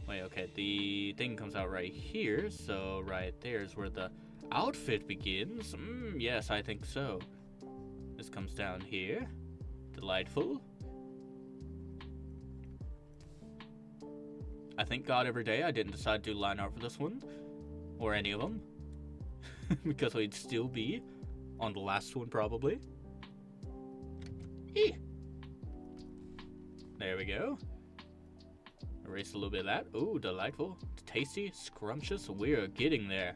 Wait, okay, the thing comes out right here, so right there's where the outfit begins. Yes, I think so. This comes down here. Delightful. I thank God every day I didn't decide to line art for this one, or any of them, because we'd still be on the last one probably. There we go. Erase a little bit of that. Ooh, delightful. Tasty, scrumptious. We're getting there.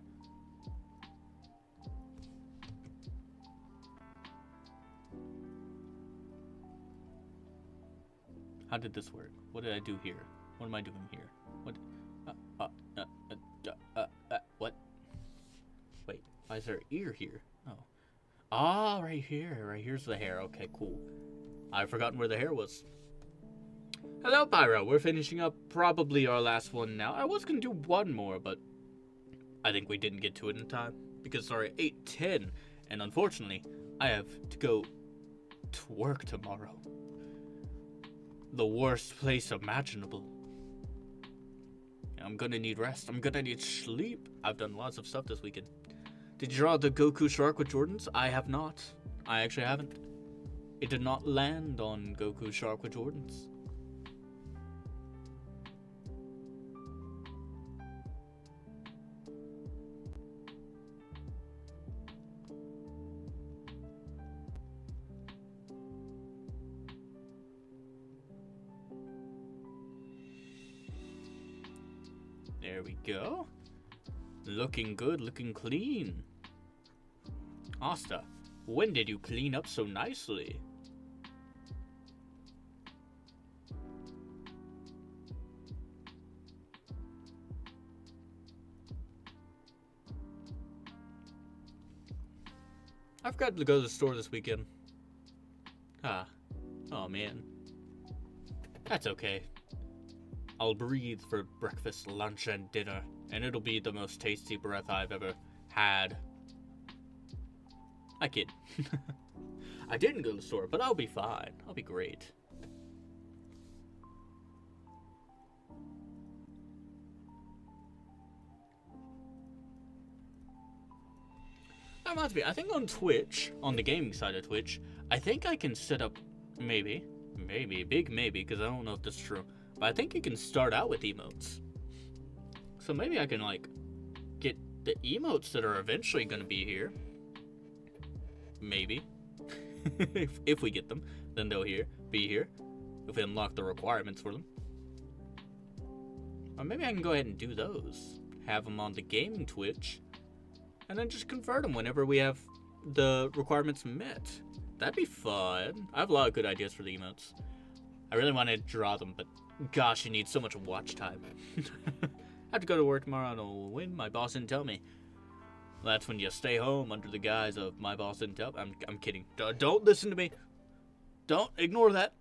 How did this work? What did I do here? What am I doing here? What? What? Wait, why is there an ear here? Oh. Ah, right here. Right here's the hair. Okay, cool. I've forgotten where the hair was. Hello, Pyro. We're finishing up probably our last one now. I was going to do one more, but I think we didn't get to it in time. Because, sorry, 8:10. And unfortunately, I have to go to work tomorrow. The worst place imaginable. I'm gonna need rest. I'm gonna need sleep. I've done lots of stuff this weekend. Did you draw the Goku shark with Jordans? I have not. I actually haven't. It did not land on Goku shark with Jordans. There we go. Looking good, looking clean. Asta, when did you clean up so nicely? I forgot to go to the store this weekend. Oh man. That's okay. I'll breathe for breakfast, lunch, and dinner, and it'll be the most tasty breath I've ever had. I kid. I didn't go to the store, but I'll be fine. I'll be great. That reminds me, I think on Twitch, on the gaming side of Twitch, I think I can set up, maybe, big maybe, because I don't know if this is true, but I think you can start out with emotes. So maybe I can, like, get the emotes that are eventually going to be here. Maybe. if we get them, then they'll be here. If we unlock the requirements for them. Or maybe I can go ahead and do those. Have them on the gaming Twitch. And then just convert them whenever we have the requirements met. That'd be fun. I have a lot of good ideas for the emotes. I really want to draw them, but gosh, you need so much watch time. I have to go to work tomorrow and when my boss didn't tell me. That's when you stay home under the guise of my boss didn't tell me. I'm kidding. Don't listen to me. Don't ignore that.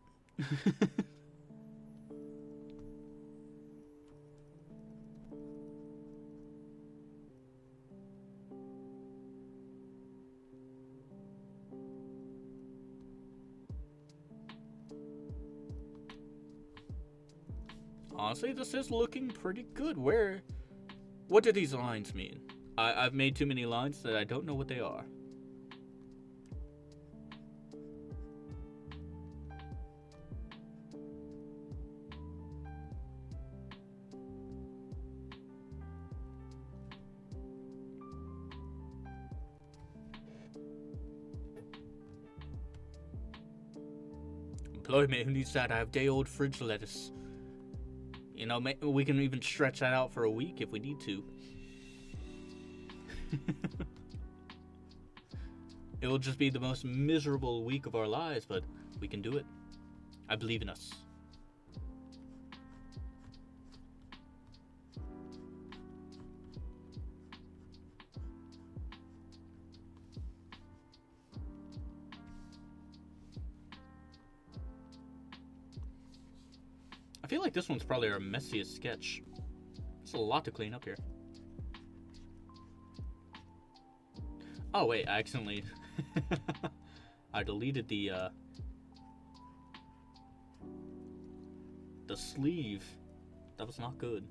Honestly, this is looking pretty good. What do these lines mean? I've made too many lines that I don't know what they are. employment. Who needs that? I have day-old fridge lettuce. You know, we can even stretch that out for a week if we need to. It will just be the most miserable week of our lives, but we can do it. I believe in us. I feel like this one's probably our messiest sketch. There's a lot to clean up here. Oh wait, I accidentally I deleted the sleeve. That was not good.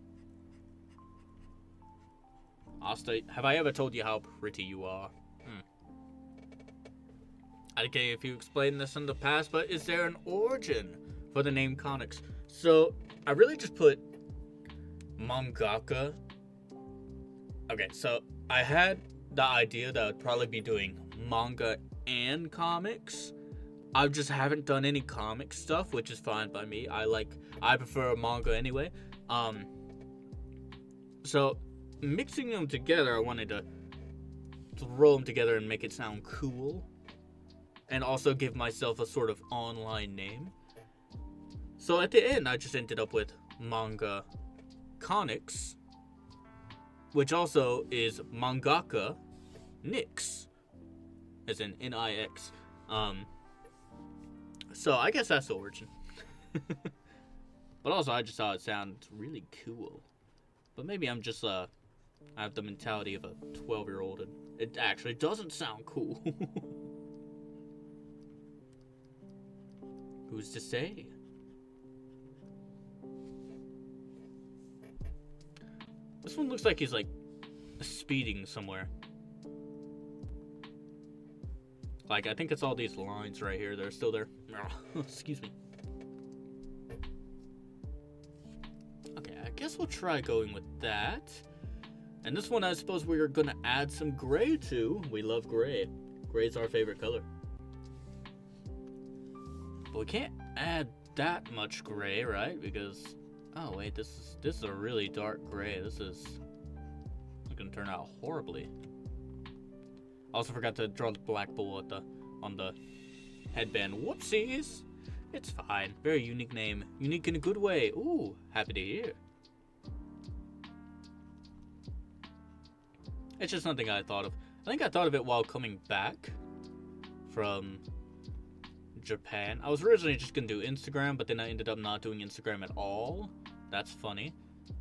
Asta, have I ever told you how pretty you are? I don't care if you explained this in the past, but is there an origin for the name Conics? So, I really just put mangaka. Okay, so I had the idea that I'd probably be doing manga and comics. I just haven't done any comic stuff, which is fine by me. I prefer manga anyway. So mixing them together, I wanted to throw them together and make it sound cool, and also give myself a sort of online name. So at the end, I just ended up with Manga Conics, which also is Mangaka Nix, as in N-I-X. So I guess that's the origin. But also I just thought it sounded really cool. But maybe I'm just, I have the mentality of a 12-year-old and it actually doesn't sound cool. Who's to say? This one looks like he's like speeding somewhere. Like, I think it's all these lines right here that are still there. Excuse me. Okay, I guess we'll try going with that. And this one, I suppose we're gonna add some gray to. We love gray. Gray's our favorite color. But we can't add that much gray, right? Because, oh wait, this is a really dark gray. This is gonna turn out horribly. Also forgot to draw the black bull on the headband. Whoopsies! It's fine. Very unique name. Unique in a good way. Ooh, happy to hear. It's just something I thought of. I think I thought of it while coming back from Japan. I was originally just gonna do Instagram, but then I ended up not doing Instagram at all. That's funny.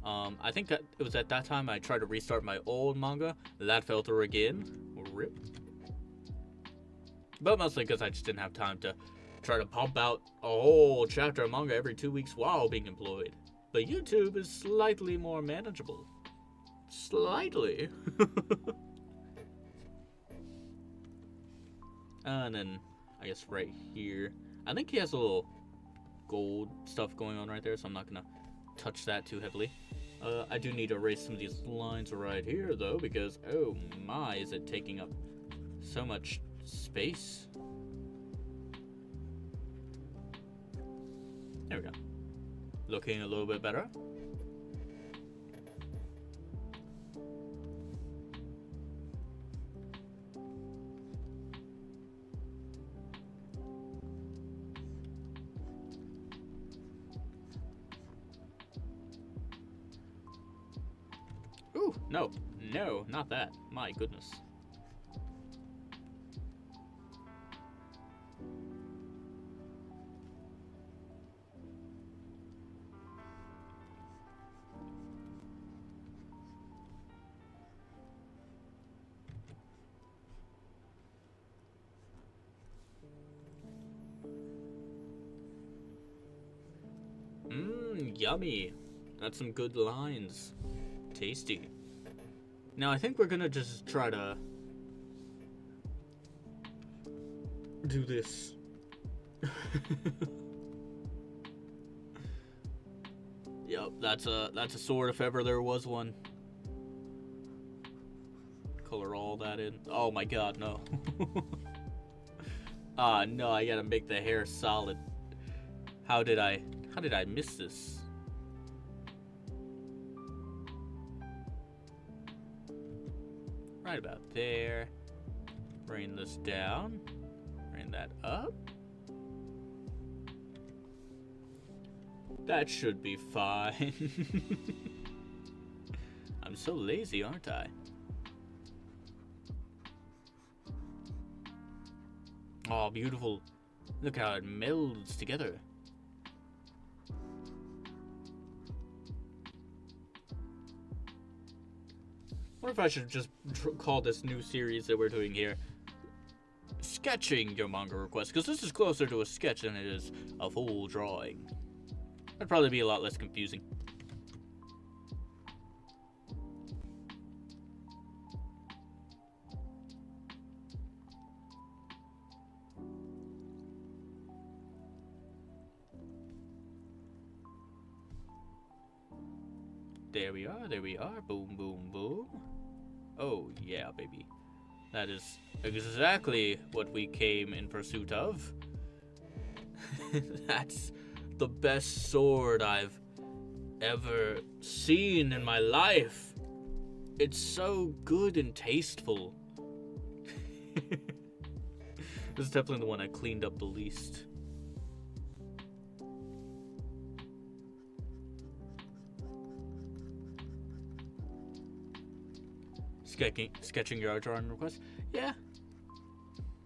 I think that it was at that time I tried to restart my old manga. That fell through again. Rip. But mostly because I just didn't have time to try to pump out a whole chapter of manga every 2 weeks while being employed. But YouTube is slightly more manageable. Slightly. And then, I guess right here, I think he has a little gold stuff going on right there, so I'm not gonna touch that too heavily. I do need to erase some of these lines right here, though, because, oh my, is it taking up so much space. There we go. Looking a little bit better. Ooh, no, not that. My goodness. Yummy. That's some good lines. Tasty. Now I think we're gonna just try to do this. Yep, that's a sword if ever there was one. Color all that in. Oh my god, no. No, I gotta make the hair solid. How did I miss this? Right about there. Bring this down. Bring that up. That should be fine. I'm so lazy, aren't I? Oh, beautiful. Look how it melds together. What if I should just call this new series that we're doing here Sketching Your Manga Request? Because this is closer to a sketch than it is a full drawing. That'd probably be a lot less confusing. There we are, there we are. Boom, boom, boom. Oh, yeah, baby. That is exactly what we came in pursuit of. That's the best sword I've ever seen in my life. It's so good and tasteful. This is definitely the one I cleaned up the least. Sketching your drawing request? Yeah.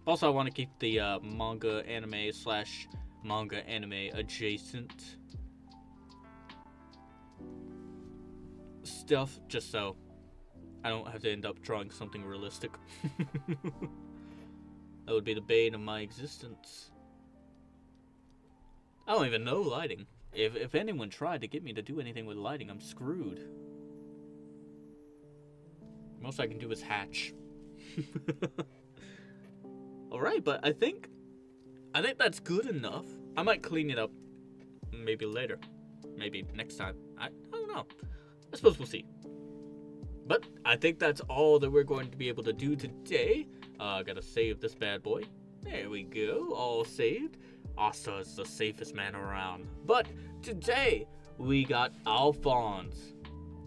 Also, I want to keep the manga anime / manga anime adjacent stuff, just so I don't have to end up drawing something realistic. That would be the bane of my existence. I don't even know lighting. If anyone tried to get me to do anything with lighting, I'm screwed. Most I can do is hatch. Alright, but I think that's good enough. I might clean it up maybe later. Maybe next time. I don't know. I suppose we'll see. But I think that's all that we're going to be able to do today. Gotta save this bad boy. There we go. All saved. Asta is the safest man around. But today, we got Alphonse.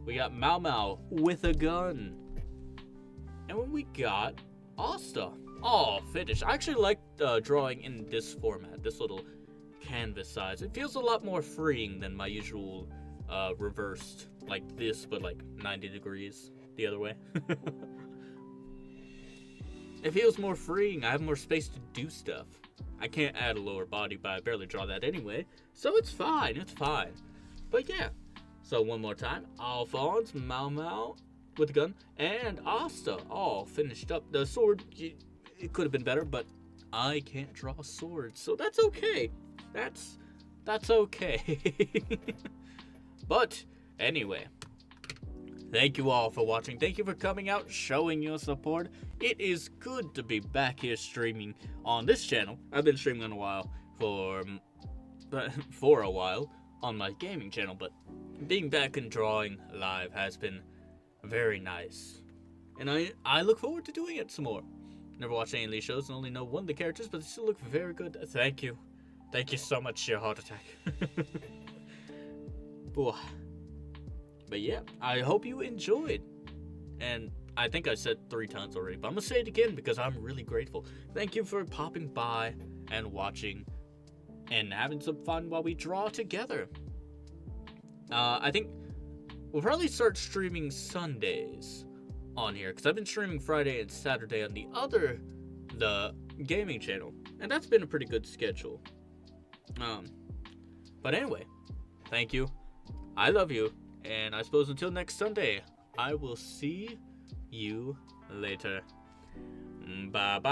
We got Mau Mau with a gun. And when we got Asta. Oh, finished. I actually like drawing in this format, this little canvas size. It feels a lot more freeing than my usual reversed, like this, but like 90 degrees the other way. It feels more freeing. I have more space to do stuff. I can't add a lower body, but I barely draw that anyway, so it's fine, it's fine. But yeah, so one more time. Alphonse, Mau Mau with a gun, and Asta all finished up. The sword, it could have been better, but I can't draw swords, so that's okay. That's okay. But anyway, thank you all for watching. Thank you for coming out, showing your support. It is good to be back here streaming on this channel. I've been streaming on a while for a while on my gaming channel, but being back and drawing live has been very nice. And I look forward to doing it some more. Never watched any of these shows and only know one of the characters, but they still look very good. Thank you. Thank you so much, your heart attack. But yeah, I hope you enjoyed. And I think I said 3 times already, but I'm gonna say it again because I'm really grateful. Thank you for popping by and watching and having some fun while we draw together. I think we'll probably start streaming Sundays on here because I've been streaming Friday and Saturday on the gaming channel, and that's been a pretty good schedule. But anyway, thank you. I love you. And I suppose until next Sunday, I will see you later. Bye-bye.